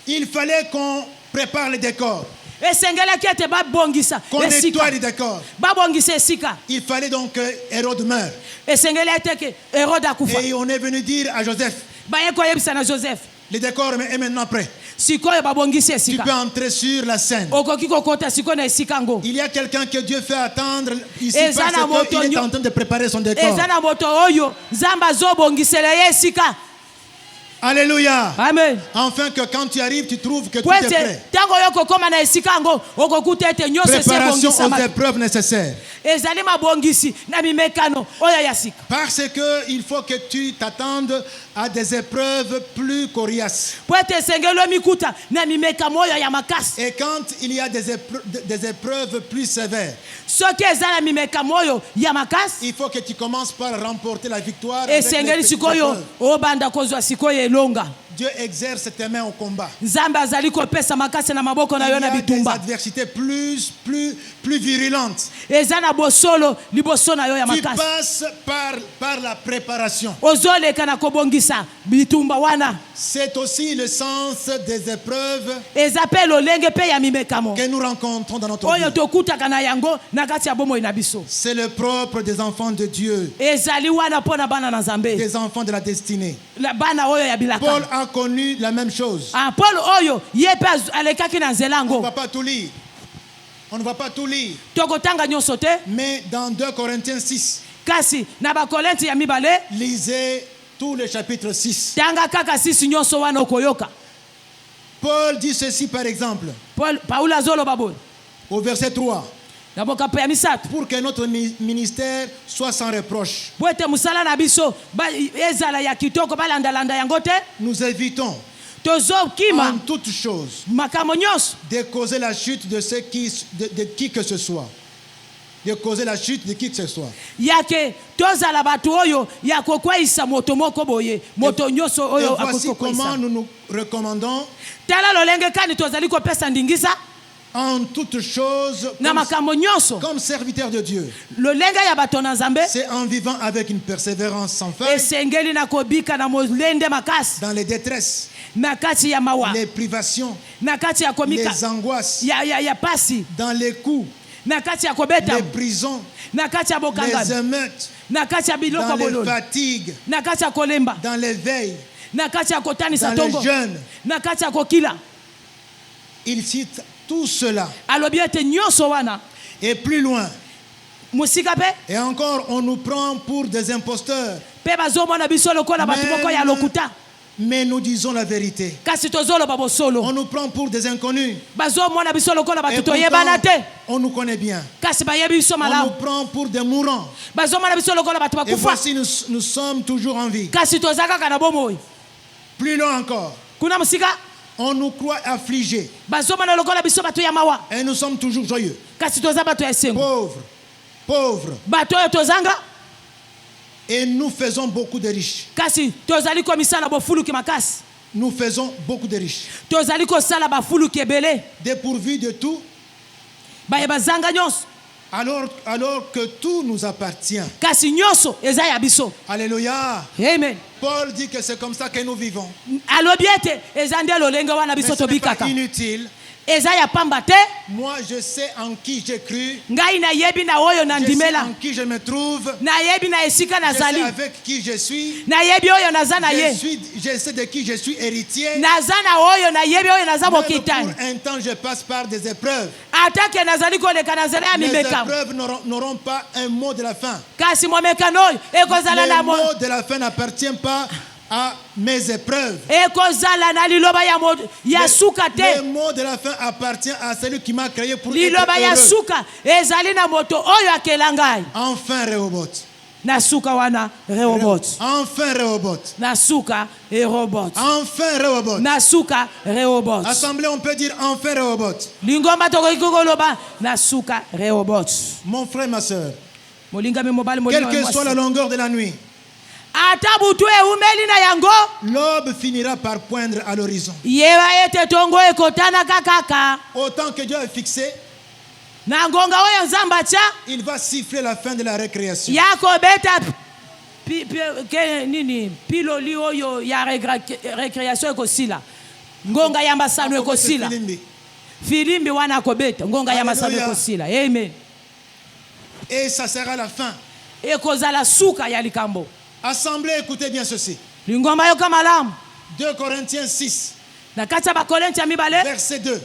Il fallait qu'on prépare le décor, Esengelaki ete babongisa qu'on nettoie esika. le décor. Babongisa esika. Il fallait donc que Hérode meure. Esengeli ete ke Hérode akufa. Et on est venu dire à Joseph, Baye koyebisa na Joseph. le décor est maintenant prêt. Sikoyo babongisa Tu peux esika. entrer sur la scène. Okoki kokota sikoyo na esika ngo. Il y a quelqu'un que Dieu fait attendre ici Eza na parce moto qu'il est nyo- en train de préparer son décor. Eza na moto oyo nzambe azobongisela ye esika. Alléluia. Amen. Enfin que quand tu arrives, tu trouves que tout Po est ete prêt. ntango yo kokoma na esika ngo okokuta ete nyonso esi Préparation aux ebongisama. épreuves nécessaires. Ezali mabongisi na mimekano oyo ya sika. Parce que il faut que tu t'attendes à des épreuves plus coriaces. Po ete esengeli omikuta na mimekamo oyo ya makasi. Et quand il y a des épreuves plus sévères, Soki eza na mimekamo oyo ya makasi, il faut que tu commences par remporter la victoire. Avec les esengeli petites sikoyo épreuves. obanda kozwa sikoyo elonga. Dieu exerce tes mains au combat. Nzambe azali kopesa makasi na maboko na Il y yo na a des bitumba. adversités plus virulentes. Eza na bosolo liboso na yo ya Tu makasi. passes par la préparation. Ozoleka na kobongisa bitumba wana. C'est aussi le sens des épreuves Eza pe lolenge pe ya mimekamo que nous rencontrons dans notre oyo vie. tokutaka na yango na kati ya bomoi na biso. C'est le propre des enfants de Dieu, Ezali wana mpona bana na Nzambe. des enfants de la destinée. Bana oyo ya bilaka. Paul a connu la même chose. Ah, Paul oyo ye pe alekaki na nzela On ne yango. va pas tout lire. On ne va pas tout lire. Tokotanga nyonso te Mais dans 2 Corinthiens 6, kasi na bakorinti ya mibale lisez tout le chapitre 6. tanga kaka sisi nyonso wana okoyoka. Paul dit ceci par exemple, Paulo azoloba boye au verset 3. na bokapo ya misato Pour que notre ministère soit sans reproche, po ete mosala na biso ezala ya kitoko balandalanda yango te, nous évitons tozokima en toute chose makambo nyonso de causer la chute de qui que ce soit. De causer la chute de qui que ce soit. yake tozala bato oyo ya kokweyisa moto moko boye moto nyonso Et oyo voici comment akokokweyisa. nous nous recommandons Tala lolenge kani tozali kopesa ndingisa en toute chose na makambo nyonso comme serviteur de Dieu. lolenge ya bato na Nzambe C'est en vivant avec une persévérance sans fin esengeli na kobika na molende makasi dans les détresses, na kati ya mawa les privations, na kati ya komika les angoisses, ya pasi dans les coups, na kati ya kobeta les prisons, na kati ya les bokangami émeutes, na kati ya biloko dans les bololo fatigues, na kati ya kolemba dans les veilles, na kati ya kotanisa dans les tongo jeûnes. na kati ya kokila. Il cite tout cela. Alobi ete nyonso wana Et plus loin, musika pe et encore, on nous prend pour des imposteurs. pe bazomona biso lokola bato moko ya lokuta Mais nous disons la vérité. kasi tozoloba bosolo. On nous prend pour des inconnus. Bazomona biso lokola Et bato pourtant, toyebana te on nous connaît bien. kasi bayebi biso On nous malamu. prend pour des mourants. Bazomona biso lokola bato Et bakufa voici, nous sommes toujours en vie. kasi toza kaka na bomoi. Plus loin encore, Kuna musika on nous croit affligés. bazomona lokola biso bato ya mawa Et nous sommes toujours joyeux. kasi toza bato ya esengo. Pauvres, pauvres. Bato oyo tozanga Et nous faisons beaucoup de riches. kasi tozali komisala bofuluki makasi. nous faisons beaucoup de riches. tozali kosala bafulu kebele Dépourvus de tout, baye bazanga nyonso alors que tout nous appartient. kasi nyonso eza ya biso. Alléluia. Amen. Paul dit que c'est comme ça que nous vivons. alobi ete eza nde lolenge wana Mais biso ce n'est pas tobikaka inutile. eza ya pamba te. Moi, je sais en qui j'ai cru. ngai nayebi na oyo Je sais nandimela en qui je me trouve. nayebi na esika Je sais nazali avec qui je suis. nayebi oyo naza na ye Je sais de qui je suis héritier. naza na oyo nayebi oyo naza Même mokitani pour un temps, je passe par des épreuves. atake nazali koleka nazali ya Les mimekano épreuves n'auront pas un mot de la fin. kasi momekano oyo ekozala Le na mot de la fin n'appartient pas à mes épreuves. ekozala na liloba ya suka Le te. mot de la fin appartient à celui qui m'a créé pour être liloba ya heureux. suka ezali na moto oyo akela ngai Enfin, Rehoboth. na suka wana Rehoboth Enfin, Rehoboth. na suka Rehoboth Enfin, Rehoboth. na suka Rehoboth Assemblée, on peut dire enfin Rehoboth. lingomba tokoki koloba na suka Rehoboth. Mon frère, ma soeur, molingami mobali quelle que soit la longueur de la nuit, ata butu eumeli na yango l'aube finira par poindre à l'horizon. yeba ete tongo ekotanaka kaka Autant que Dieu a fixé, na ngonga oyo nzambe atya il va siffler la fin de la récréation. ya kobeta nini piloli oyo ya recreation ekosila ngonga ya masano ekosila Filimbi. filimbi wana akobeta ngonga ya masano Alléluia. ekosila. Amen. Et ça sera la fin. ekozala suka ya likambo. Assemblée, écoutez bien ceci. lingomba yoka malamu 2 Corinthiens 6, na kati ya bakorinti ya mibale verset 2.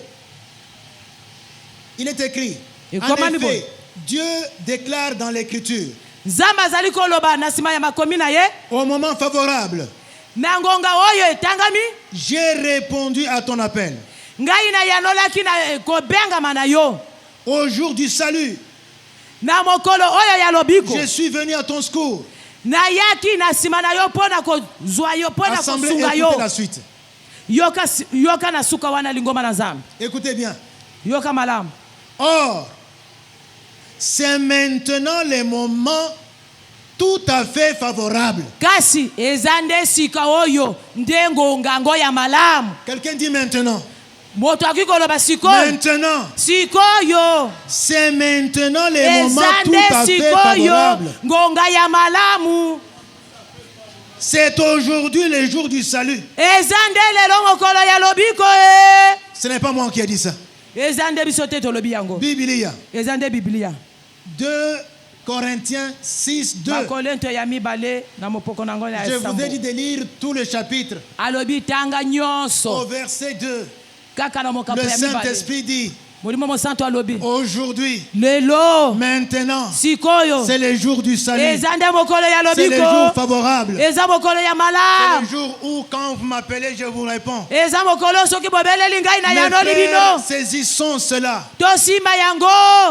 Il est écrit, Et en comment effet, Dieu déclare dans l'Écriture, nzambe azali koloba na nsima ya makomi na ye au moment favorable, na ngonga oyo etangami j'ai répondu à ton appel. ngai nayanolaki na kobengama na yo Au jour du salut, na mokolo oyo ya lobiko je suis venu à ton secours. nayaki na nsima na yo mpo na kozwa yo mpo na Assemblée, kosunga écoutez yo. la suite. yoka na suka wana lingomba na nzambe Écoutez bien. yoka malamu. Or, c'est maintenant le moment tout à fait favorable. kasi eza nde sika oyo nde ngonga ngo ya malamu. Quelqu'un dit maintenant. moto akoki koloba sikoyo Maintenant. sikoyo C'est maintenant le moment eza tout nde à fait sikoyo favorable. ngonga ya malamu. C'est aujourd'hui le jour du salut. eza nde lelo mokolo ya lobiko e. Ce n'est pas moi qui ai dit ça. eza nde biso te tolobi yango. Biblia. eza nde biblia 2 Corinthiens 6, 2. bakorinto ya mibale na mopoko na ngo ya Je vous esambo. ai dit de lire tout le chapitre. alobi tanga Au nyonso verset 2, kaka na mokambo le ya mibale. Saint-Esprit dit, molimo mosantu alobi aujourd'hui, lelo maintenant, sikoyo c'est le jour du salut. eza nde mokolo ya C'est le jour lobiko. favorable. eza mokolo ya C'est malamu. le jour où, quand vous m'appelez, je vous réponds. eza mokolo soki bobeleli ngai na Mes yanoli frères, bino saisissons cela. tosimba yango.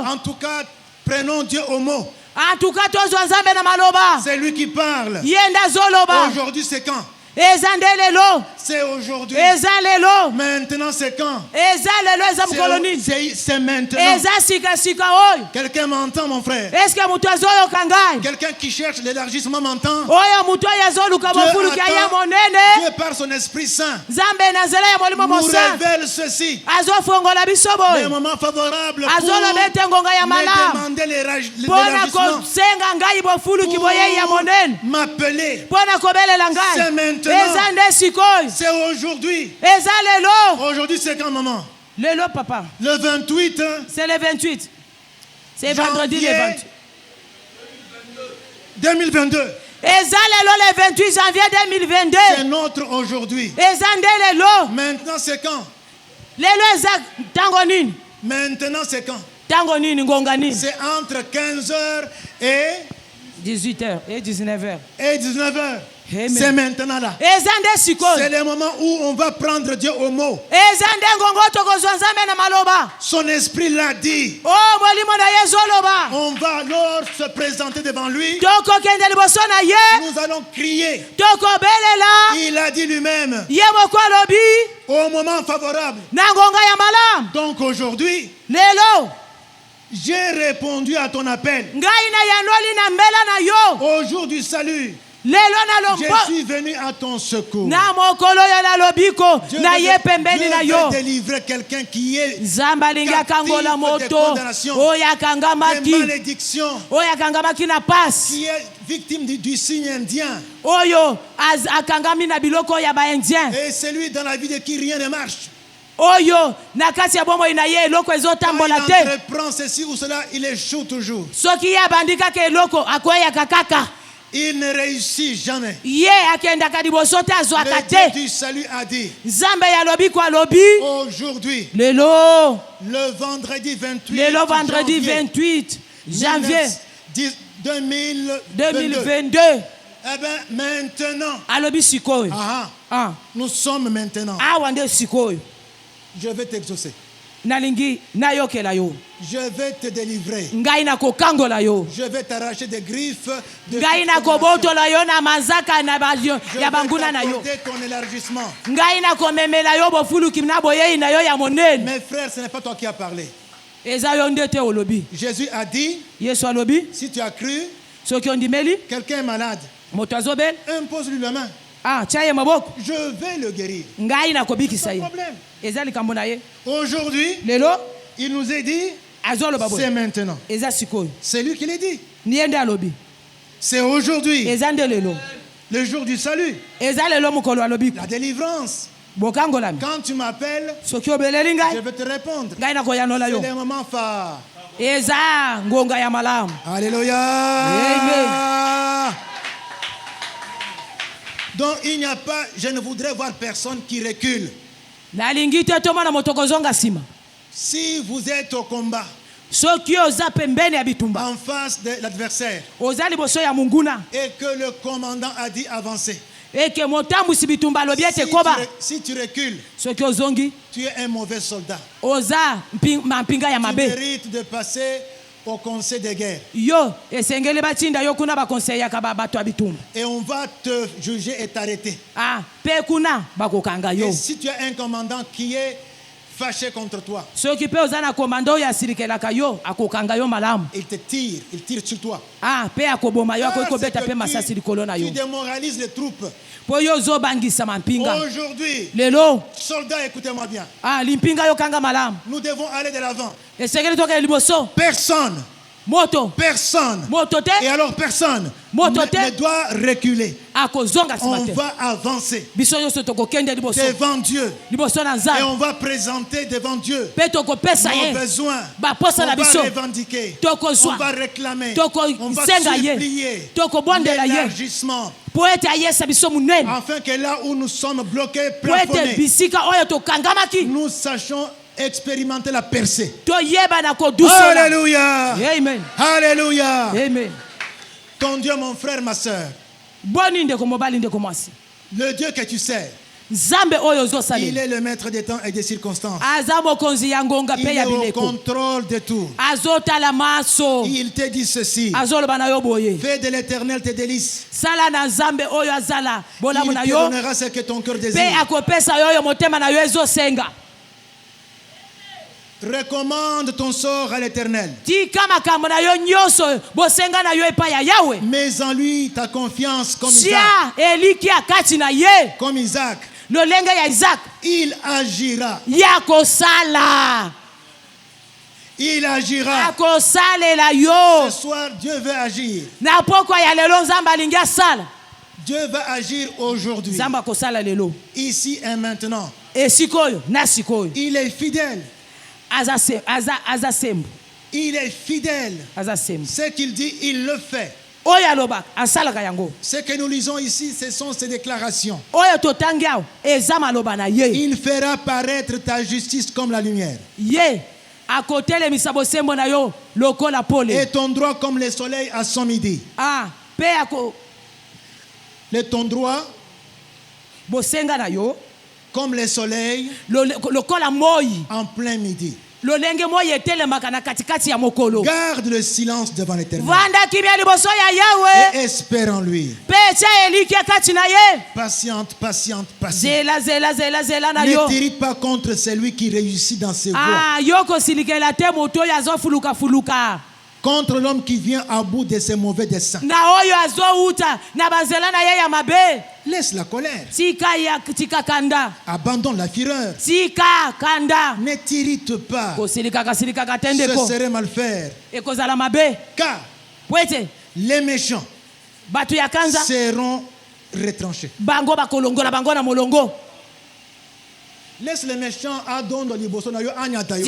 En tout cas, prenons Dieu au mot. antuka tozwa nzambe na maloba. C'est lui qui parle. ye nde azoloba. Aujourd'hui, c'est quand? eza nde lelo. C'est aujourd'hui. eza lelo. Maintenant, c'est quand? eza lelo eza mokolo nini. C'est maintenant. eza sikasika oyo. Quelqu'un m'entend, mon frère? eske moto azoyoka ngai. Quelqu'un qui cherche l'élargissement m'entend? oyo moto oyo azoluka Dieu bofuluki aya attend. monene. Dieu, par son Esprit Saint, nzambe na nzela ya molimo nous mosantu révèle ceci. azofongola biso Les boye moments favorables azoloba ete ngonga ya pour me malamu demander mpo na l'élargissement, kosenga ngai bofuluki boyei ya monene pour m'appeler. mpo na kobelela C'est ngai. maintenant. eza nde sikoyo. C'est aujourd'hui. eza lelo. Aujourd'hui, c'est quand, maman? lelo papa. Le 28, c'est le 28. c'est vendredi le janvier 28. 2022. eza lelo le 28 janvier C'est 2022. notre aujourd'hui. eza nde lelo. Maintenant, c'est quand? lelo eza ntango nini. Maintenant, c'est quand? ntango nini ngonga nini. C'est entre 15h et 18h et 19h. 19h. Amen. C'est maintenant là. eza nde C'est sikoyo. le moment où on va prendre Dieu au mot. eza nde ngongo tokozwa nzambe na maloba. Son esprit l'a dit. o molimo na ye ezoloba. On va alors se présenter devant lui. tokokende liboso na ye. Nous allons crier. tokobelela. Il a dit lui-même ye moko alobi au moment favorable. na ngonga ya malamu. Donc aujourd'hui, lelo j'ai répondu à ton appel. ngai na yanoli na mbela na yo. Au jour du salut, Je suis venu à ton secours. na mokolo yo nalobiko Dieu na ye pembeni na yo veut délivrer quelqu'un qui est nzambe alingi akangola captif de moto condamnation, oyo de akangamaki malédiction, oyo akangamaki na pasi qui est victime du signe indien. oyo akangami na biloko ya baindien Et celui dans la vie de qui rien ne marche. oyo na kati ya bomoi na ye eloko Quand ezotambola il te entreprend ceci ou cela, il échoue toujours. soki ye abandi kaka eloko akweyaka kaka Il ne réussit jamais. ye akendaka liboso te azwaka Le te Dieu du salut a dit, nzambe yalobi ko alobi aujourd'hui, lelo le vendredi 28 lelo vendredi janvier 28 janvier 2022. 2022 Eh bien, maintenant, alobi sikoyo nous sommes maintenant. awa nde sikoyo Je vais t'exaucer. nalingi nayokela yo Je vais te délivrer. ngai nakokangola yo Je vais t'arracher des griffes de ngai toute condamnation. nakobotola yo na manzaka na Je ya vais banguna na yo t'accorder ton élargissement. ngai nakomemela yo bofuluki na boyei na yo ya monene Mes frères, ce n'est pas toi qui as parlé. eza yo nde te olobi Jésus a dit, yesu alobi si tu as cru, soki ondimeli quelqu'un est malade, moto azobela impose-lui la main. tia ye maboko Je vais le guérir. ngai nakobikisa Pas de ye problème. eza likambo na ye Aujourd'hui, lelo il nous est dit, azoloba c'est boye maintenant. eza sikoyo C'est lui qui l'a dit. ni ye nde alobi C'est aujourd'hui, eza nde lelo le jour du salut, eza lelo mokolo alobi la délivrance. bokangolami Quand tu m'appelles, soki obeleli je ngai vais te répondre. ngai nakoyanola C'est yo des moments phares. eza ngonga ya malamu Alléluia. Amen. Donc il n'y a pas, je ne voudrais voir personne qui recule. nalingi te tomona moto kozonga nsima Si vous êtes au combat, soki oza pembeni ya bitumba en face de l'adversaire, oza liboso ya munguna et que le commandant a dit avancer, eke motambusi bitumba alobi ete koba si tu recules, soki ozongi tu es un mauvais soldat. oza mampinga ya Tu mabe mérites de passer au conseil de guerre. yo esengeli batinda yo kuna bakonseyaka bato ya bitumba Et on va te juger et t'arrêter. mpe kuna bakokanga yo Et si tu as un commandant qui est fâché contre toi, soki mpe oza na komanda oyo asilikelaka yo akokanga yo malamu il te tire, il tire sur toi. mpe akoboma yo akoki C'est kobeta que mpe masasi likolo na tu yo démoralises les troupes. mpo yo ozobangisa mampinga Aujourd'hui, lelo soldats, écoutez-moi bien. limpinga yo kanga malamu Nous devons aller de l'avant. esengeli tokele liboso Personne, moto moto te et alors personne Moto te. ne doit reculer. akozonga nsima On te va avancer biso nyonso tokokende liboso devant Dieu liboso na et nzambe on va présenter devant Dieu mpe tokopesa nos ye besoins. baposa On na va biso revendiquer, tokozwa on va réclamer, tokosenga on va ye supplier tokobondela ye l'élargissement mpo ete ayesa biso monene afin que là où nous sommes bloqués, mpo ete plafonnés, bisika oyo tokangamaki nous sachions expérimenter la percée. toyeba na kodusola Alléluia. amen Alléluia. amen Ton Dieu, mon frère, ma soeur, boni ndeko mobali ndeko mwasi le Dieu que tu sers, nzambe oyo il ozosalela est le maître des temps et des circonstances. aza mokonzi ya ngonga Il mpe est ya au bileko contrôle de tout. azotala maso Il te dit ceci: azoloba na yo boye fais de l'Éternel tes délices. sala na nzambe oyo azala bolamu Il na te yo donnera ce que ton cœur mpe désire. akopesa yo oyo motema na yo ezosenga Recommande ton sort à l'Éternel. tika makambo na yo nyonso bosenga na yo epai ya yawe Mets en lui ta confiance comme Isaac. tia elikia kati na ye Comme Isaac. lolenge ya isaka Il agira. ya kosala Il agira. akosalela yo Ce soir, Dieu veut agir. na pokwa ya lelo nzambe alingi asala Dieu va agir aujourd'hui. nzambe akosala lelo Ici et maintenant. esikoyo na sikoyo Il est fidèle. aza sembo Il est fidèle. aza sembo Ce qu'il dit, il le fait. oyo alobaka asalaka yango Ce que nous lisons ici, ce sont ses déclarations. oyo totangi awa eza maloba na ye Il fera paraître ta justice comme la lumière ye akotelemisa bosembo na yo lokola et pole ton droit comme le soleil à son midi. mpe Ton droit bosenga na yo comme le soleil lokola moi en plein midi. lolenge moi etelemaka na katikati ya mokolo Garde le silence devant l'Éternel vanda kimia liboso ya yawe et espère en lui. mpe tia elikia kati na ye Patiente, patiente, patiente. zela na Ne yo t'irrite pas contre celui qui réussit dans ses voies. yo kosilikela te moto oyo azofulukafuluka contre l'homme qui vient à bout de ses mauvais desseins. na oyo azouta na banzela na ye ya mabe. Laisse la colère. Tika kanda. Abandonne la fureur. Tika kanda. Ne t'irrite pas. Kosilikaka Ce tendeko. serait mal faire. Ekozala mabe. Car Pwete. les méchants Batu ya kanza. seront retranchés. Bango bakolongola bango na molongo. Laisse les méchants à donner liboso na yo anyata yo.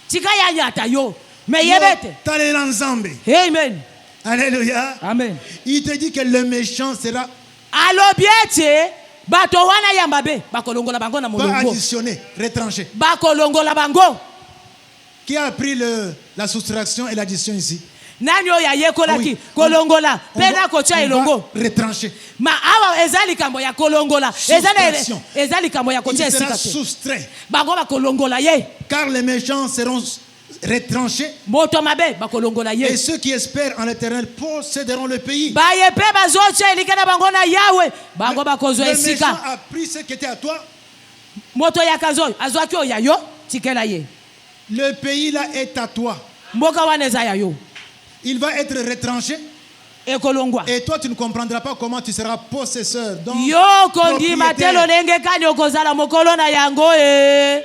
Tika ya nyata yo. Mais yebete. Talela nzambe. Amen. Alléluia. Amen. Il te dit que le méchant sera Alobiete. Bato wana ya mabe. Bakolongola bango na pas molongo. additionné, retranché. Bakolongola bango. Qui a appris la soustraction et l'addition ici? Nani oya yekolaki Oui. kolongola On pena va- kocha on elongo. va retrancher. Ma awa ezali kambo ya kolongola. Soustraction. Ezali kambo ya Il kocha sera esikate. soustrait. Bango bakolongola ye. Car les méchants seront retranchés. Moto mabe bakolongola Et ye. ceux qui espèrent en l'Éternel posséderont le pays. Baye pe bazocha elikana bango na Yawe. Bango bakozwa Le méchant esika. a pris ce qui était à toi. Moto ya kazo azwaki oya yo tikela ye. Le pays là est à toi. Mboka wana eza ya yo. Il va être retranché. Ekolongwa. Et toi, tu ne comprendras pas comment tu seras possesseur. Donc, Yo kondi matelo propriétaire. lenge kani okozala mokolo na yango e.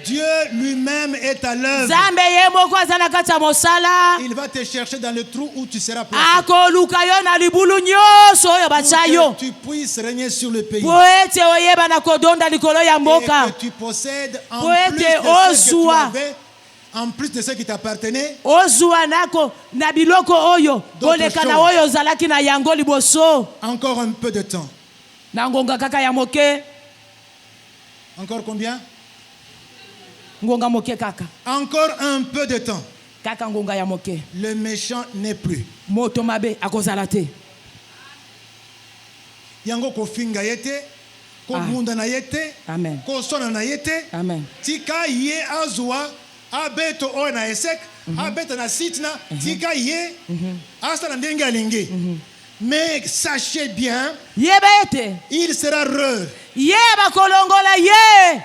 Dieu lui-même est à l'œuvre. Zambe ye moko azana kati ya mosala. Il va te chercher dans le trou où tu seras placé. Akoluka yo na libulu nyonso oyo batia yo. Pour que tu puisses régner sur le pays. Po ete oyeba na kodonda likolo ya Et mboka. que tu possèdes en Pour plus de être ce que tu ozwa. avais, en plus de ce qui t'appartenait, Ozwa nako na biloko oyo D'autres koleka na choses. oyo ozalaki na yango liboso. encore un peu de temps. Na ngonga kaka ya moke. Encore combien? Ngonga moke kaka. Encore un peu de temps. Kaka ngonga ya moke. Le méchant n'est plus. Moto mabe akozala te. Yango kofinga yete, kobunda na yete, Amen. kosona na yete, Amen. tika ye azwa, abeto oyo na esek, abeto na sitna, tika ye, asta na ndenge alingi. Mais sachez bien, Yeba ete. il sera heureux. Yeba kolongola ye.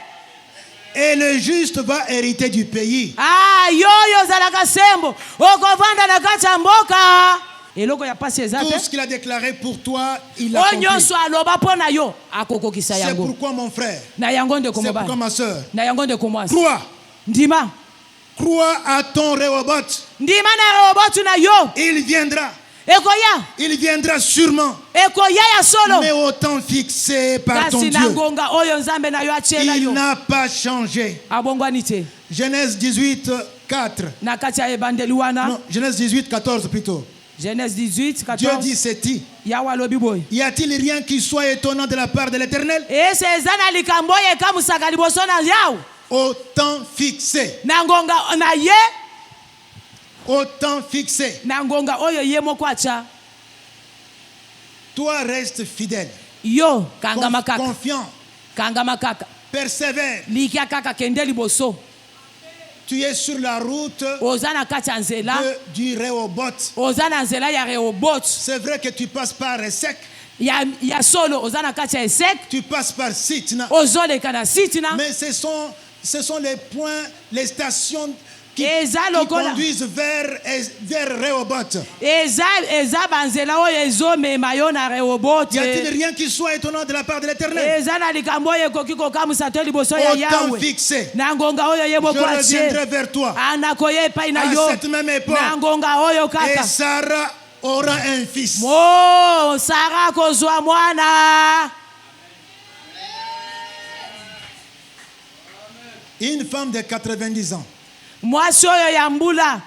Et le juste va hériter du pays. Yoyo zalaka sembo. Okovanda na kati ya mboka. Eloko ya pasi eza Tout te. ce qu'il a déclaré pour toi, il l'a O accompli. nyonso aloba mpo na yo akokokisa C'est yango. pourquoi mon frère, Na yango ndeko c'est pourquoi mobali. ma soeur, Na yango ndeko mwasi. crois, Ndima. crois à ton Rehoboth. Ndima na robotu na yo. Il viendra, Ekoya. il viendra sûrement, Ekoya ya solo. mais au temps fixé par ton Kasi na Dieu. ngonga oyo nzambe na yo atiela Il yo. n'a pas changé. Abongwani te. Genèse 18, 4. Na kati ya ebandeli wana. Non, Genèse 18, 14 plutôt. Genèse 18, Dieu 14. dit ceci. Yawe alobi boye. Y a-t-il rien qui soit étonnant de la part de l'Éternel? Ese eza na likambo oyo ekamusaka liboso na yawe. Au temps fixé. Na ngonga na ye. Au temps fixé. Na ngonga oyo ye moko atia. Toi reste fidèle. Yo kangama kaka. Confiant. Kangama kaka. Persévère. Likia kaka kende liboso. Tu es sur la route Oza na kati ya nzela. du Rehoboth. Oza na nzela ya Rehoboth. C'est vrai que tu passes par Esek. Ya solo oza na kati ya Esek. Tu passes par Sitna. Ozoleka na Sitina. Mais ce sont les points, les stations qui Lokola. conduisent vers Rehoboth. Eza banzela oyo ezomema yo na Rehoboth. Y a-t-il rien qui soit étonnant de la part de l'Éternel? Eza na likambo oyo ekoki kokamusa to liboso ya Au temps Yawe. fixé, Na ngonga oyo ye je moko reviendrai atie. vers toi Anakoye epai na à yo. cette même époque. Na ngonga oyo Et kaka. Sarah aura un fils. Mo Sara kozwa mwana. Une femme de 90 ans Mwasi oyo ya mbula.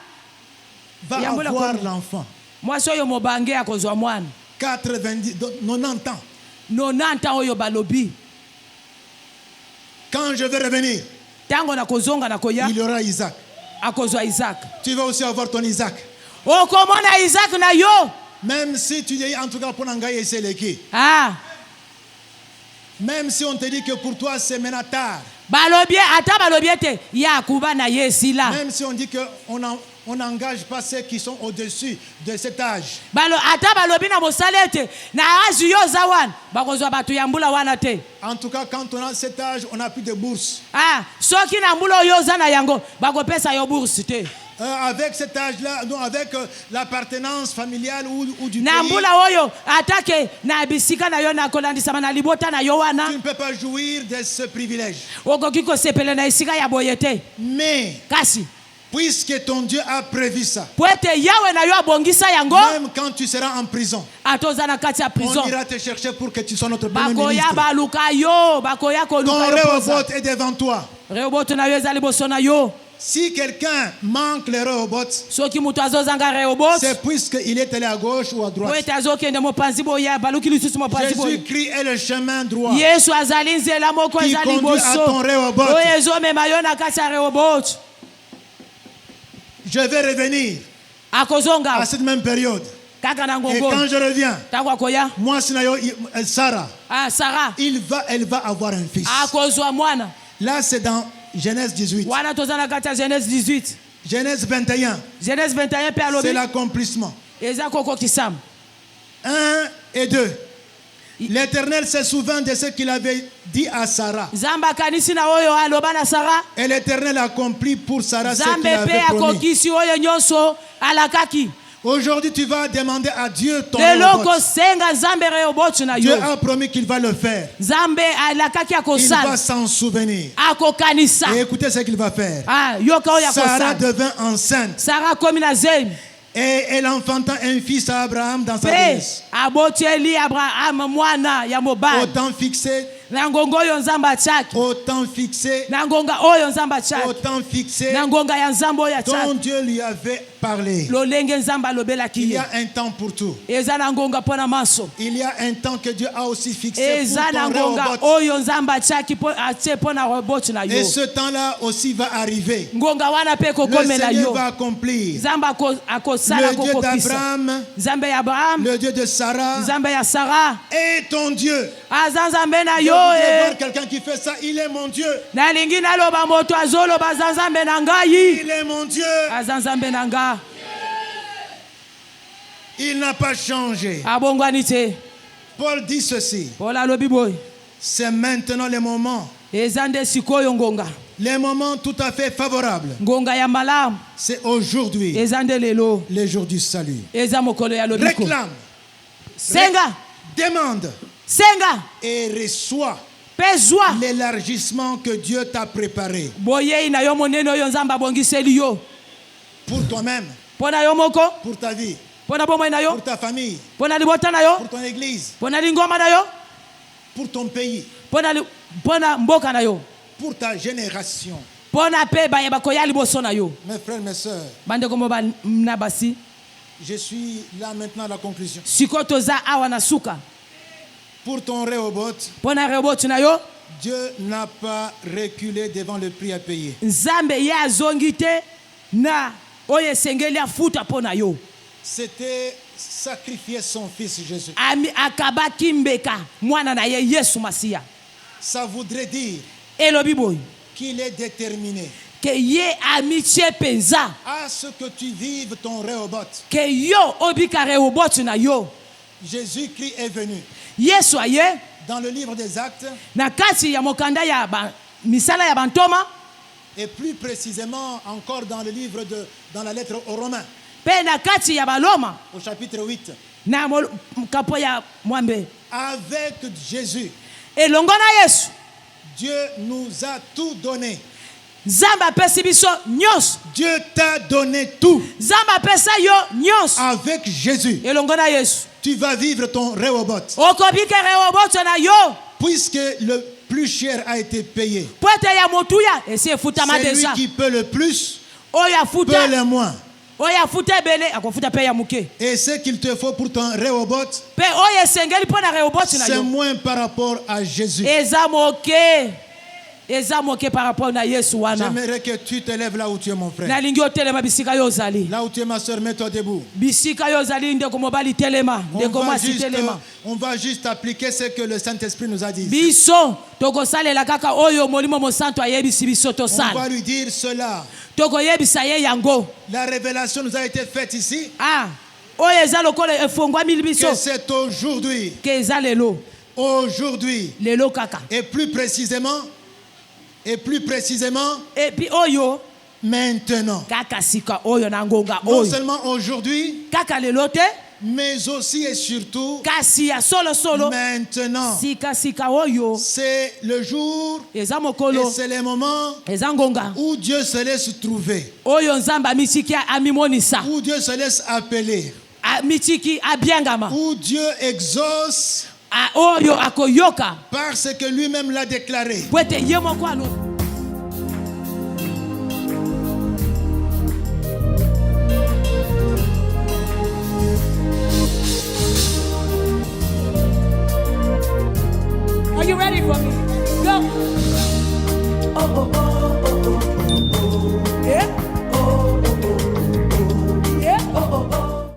va Yambola avoir komi. l'enfant. Mwasi oyo mobange akozwa mwana. 90 ans. 90 oyo balobi. Quand je vais revenir, Tango na kozonga na koya. il y aura Isaac. Akozwa Isaac. Tu vas aussi avoir ton Isaac. Okomona Isaac na yo. Même si tu dis en tout cas pour Nangaï et Seleki. Même si on te dit que pour toi c'est maintenant tard. Balobie ata balobie te ya kuba na yesila. Même si on dit qu'on n'engage pas ceux qui sont au-dessus de cet âge. Balo ata balobi na mosalete na azu yo zawan bakozwa batu ya mbula wana te. En tout cas quand on a cet âge on n'a plus de bourse. Soki na mbula yo za na yango bakopesa yo bourse te. avec cet âge-là, non, avec l'appartenance familiale ou du na pays, mbula oyo atake na bisika na yo na kolandisama na libota na yo tu wana ne peux pas jouir de ce privilège. okoki kosepela na esika ya boye te Mais, kasi puisque ton Dieu a prévu ça, po ete yawe na yo abongisa yango même quand tu seras en prison, atoza na kati ya prison on ira te chercher pour que tu sois notre premier bakoya ministre. baluka yo bakoya Ton koluka yo poza Rehoboth est devant toi. rehoboth na yo eza liboso na yo Si quelqu'un manque le Rehoboth, soki moto azozanga rehoboth c'est puisqu'il est allé à gauche ou à po droite. ete azokende mopanzi boye baluki lisusu mopanzi boye Jésus-Christ est le chemin droit yesu azali nzela moko qui eza conduit à ton liboso Rehoboth. oyo ezomema yo na kati ya rehoboth Je vais revenir akozonga à cette même période. kaka na Et ngongo quand je reviens, ntango akoya moi, Sinayo, Sarah, sara elle va avoir un fils. akozwa mwana Là, c'est dans Genèse 18. wana toza na kati ya genèse 18 Genèse 21, genèse 21 mpe c'est alobi l'accomplissement. eza kokokisama 1 et 2. L'Éternel se souvint de ce qu'il avait dit à Sarah. nzambe akanisi na oyo aloba na sara Et l'Éternel accomplit pour Sarah ce nzambe qu'il mpe avait promis. akokisi oyo nyonso alakaki Aujourd'hui, tu vas demander à Dieu ton lelo Rehoboth. kosenga nzambe rehoboth na Dieu yo a promis qu'il va le faire. nzambe alakaki Il va akosala s'en souvenir. akokanisa Et écoutez ce qu'il va faire. yoka oyo Sarah akosala devint enceinte sara akomi na zemi et elle enfanta un fils à Abraham dans sa mpe vieillesse. abotieli abraham mwana ya Au mobali temps fixé, na ngonga oyo nzambe atiaki au temps fixé, na ngonga oyo nzambe au atiaki temps fixé, na ngonga ya nzambe oyo dont atiaki Dieu lui avait parlé. lolenge nzambe alobelaki Il y ye a un temps pour tout. eza na ngonga mpo na maso Il y a un temps que Dieu a aussi fixé eza na pour ton ngonga Rehoboth. oyo nzambe atiaki atie mpo na rehoboth na Et yo ce temps-là aussi va arriver. ngonga wana mpe Le ekokomela Seigneur yo va accomplir. nzambe akosala Le Dieu kokokisa d'Abraham, nzambe ya abraham le Dieu de Sarah nzambe ya sara et ton Dieu. aza nzambe na Je yo voudrais voir quelqu'un qui fait ça. Il est mon Dieu. nalingi naloba moto azoloba aza nzambe na ngai Il est mon Dieu. aza nzambe na nga Il n'a pas changé. abongwani te Paul dit ceci. paul alobi boye C'est maintenant le moment. eza nde sikoyo ngonga Les moments tout à fait favorables. ngonga ya malamu C'est aujourd'hui, eza nde lelo les jours du salut. eza mokolo ya lobiko Réclame, senga demande senga et reçois mpe zwa l'élargissement que Dieu t'a préparé boyei na yo monene oyo nzambe abongiseli yo pour toi-même, mpo na yo moko pour ta vie, mpo na bomoi na yo pour ta famille, mpo na libota na yo pour ton église, mpo na lingoma na yo pour ton pays, mpo na mboka na yo pour ta génération. mpo na mpe baye bakoya liboso na yo Mes frères, mes sœurs, bandeko mo na basi je suis là maintenant à la conclusion. sikoyo toza awa na suka Pour ton Rehoboth, mpo na rehoboth na yo Dieu n'a pas reculé devant le prix à payer. nzambe ye azongi te na oyo esengeli afuta mpo na yo C'était sacrifier son fils Jésus. akabaki mbeka mwana na ye yesu masiya Ça voudrait dire elobi boye qu'il est déterminé ke ye amitie mpenza à ce que tu vives ton Rehoboth. ke yo obika rehoboth na yo Jésus-Christ est venu. yesu aye Dans le livre des Actes, na kati ya mokanda ya misala ya bantoma et plus précisément encore dans le livre dans la lettre aux Romains, mpe na kati ya baloma au chapitre 8, na kapo ya mwambe avec Jésus, elongo na yesu Dieu nous a tout donné. nzambe apesi biso nyonso Dieu t'a donné tout. nzambe apesa yo nyonso Avec Jésus, elongo na yesu tu vas vivre ton Rehoboth. okobika rehoboth na yo Puisque le plus cher a été payé. po ete ya motuya esi efutama C'est lui deja qui peut le plus, oyo afuta peut le moins. oyo afuta ebele akofuta mpe ya moke Et ce qu'il te faut pour ton Rehoboth, mpe oyo esengeli mpo na rehoboth na c'est yo moins par rapport à Jésus. eza moke par rapport na yesu wana J'aimerais que tu te lèves là où tu es, mon frère. nalingi otelema bisika yo ozali Là où tu es, ma soeur, mets-toi debout. bisika yo ozali ndeko mobali telema ndeko mwasi telema On va juste appliquer ce que le Saint-Esprit nous a dit. biso tokosalela kaka oyo molimo mosantu ayebisi biso On va tosala lui dire cela. tokoyebisa ye yango La révélation nous a été faite ici. oyo eza lokola efongwami biso Que c'est aujourd'hui. ke eza lelo Aujourd'hui. kaka Et plus précisément, epi oyo maintenant. kaka sika oyo na ngonga Non oyo seulement aujourd'hui, kaka lelo te mais aussi et surtout kasi ya solo maintenant. sika oyo C'est le jour eza et mokolo c'est le moment eza ngonga où Dieu se laisse trouver, oyo nzambe amitiki amimonisa où Dieu se laisse appeler, amitiki abiangama où Dieu exauce oyo akoyoka parce que lui-même l'a déclaré. po ete ye moko alo Are you ready for me? Go. Oh, oh, oh.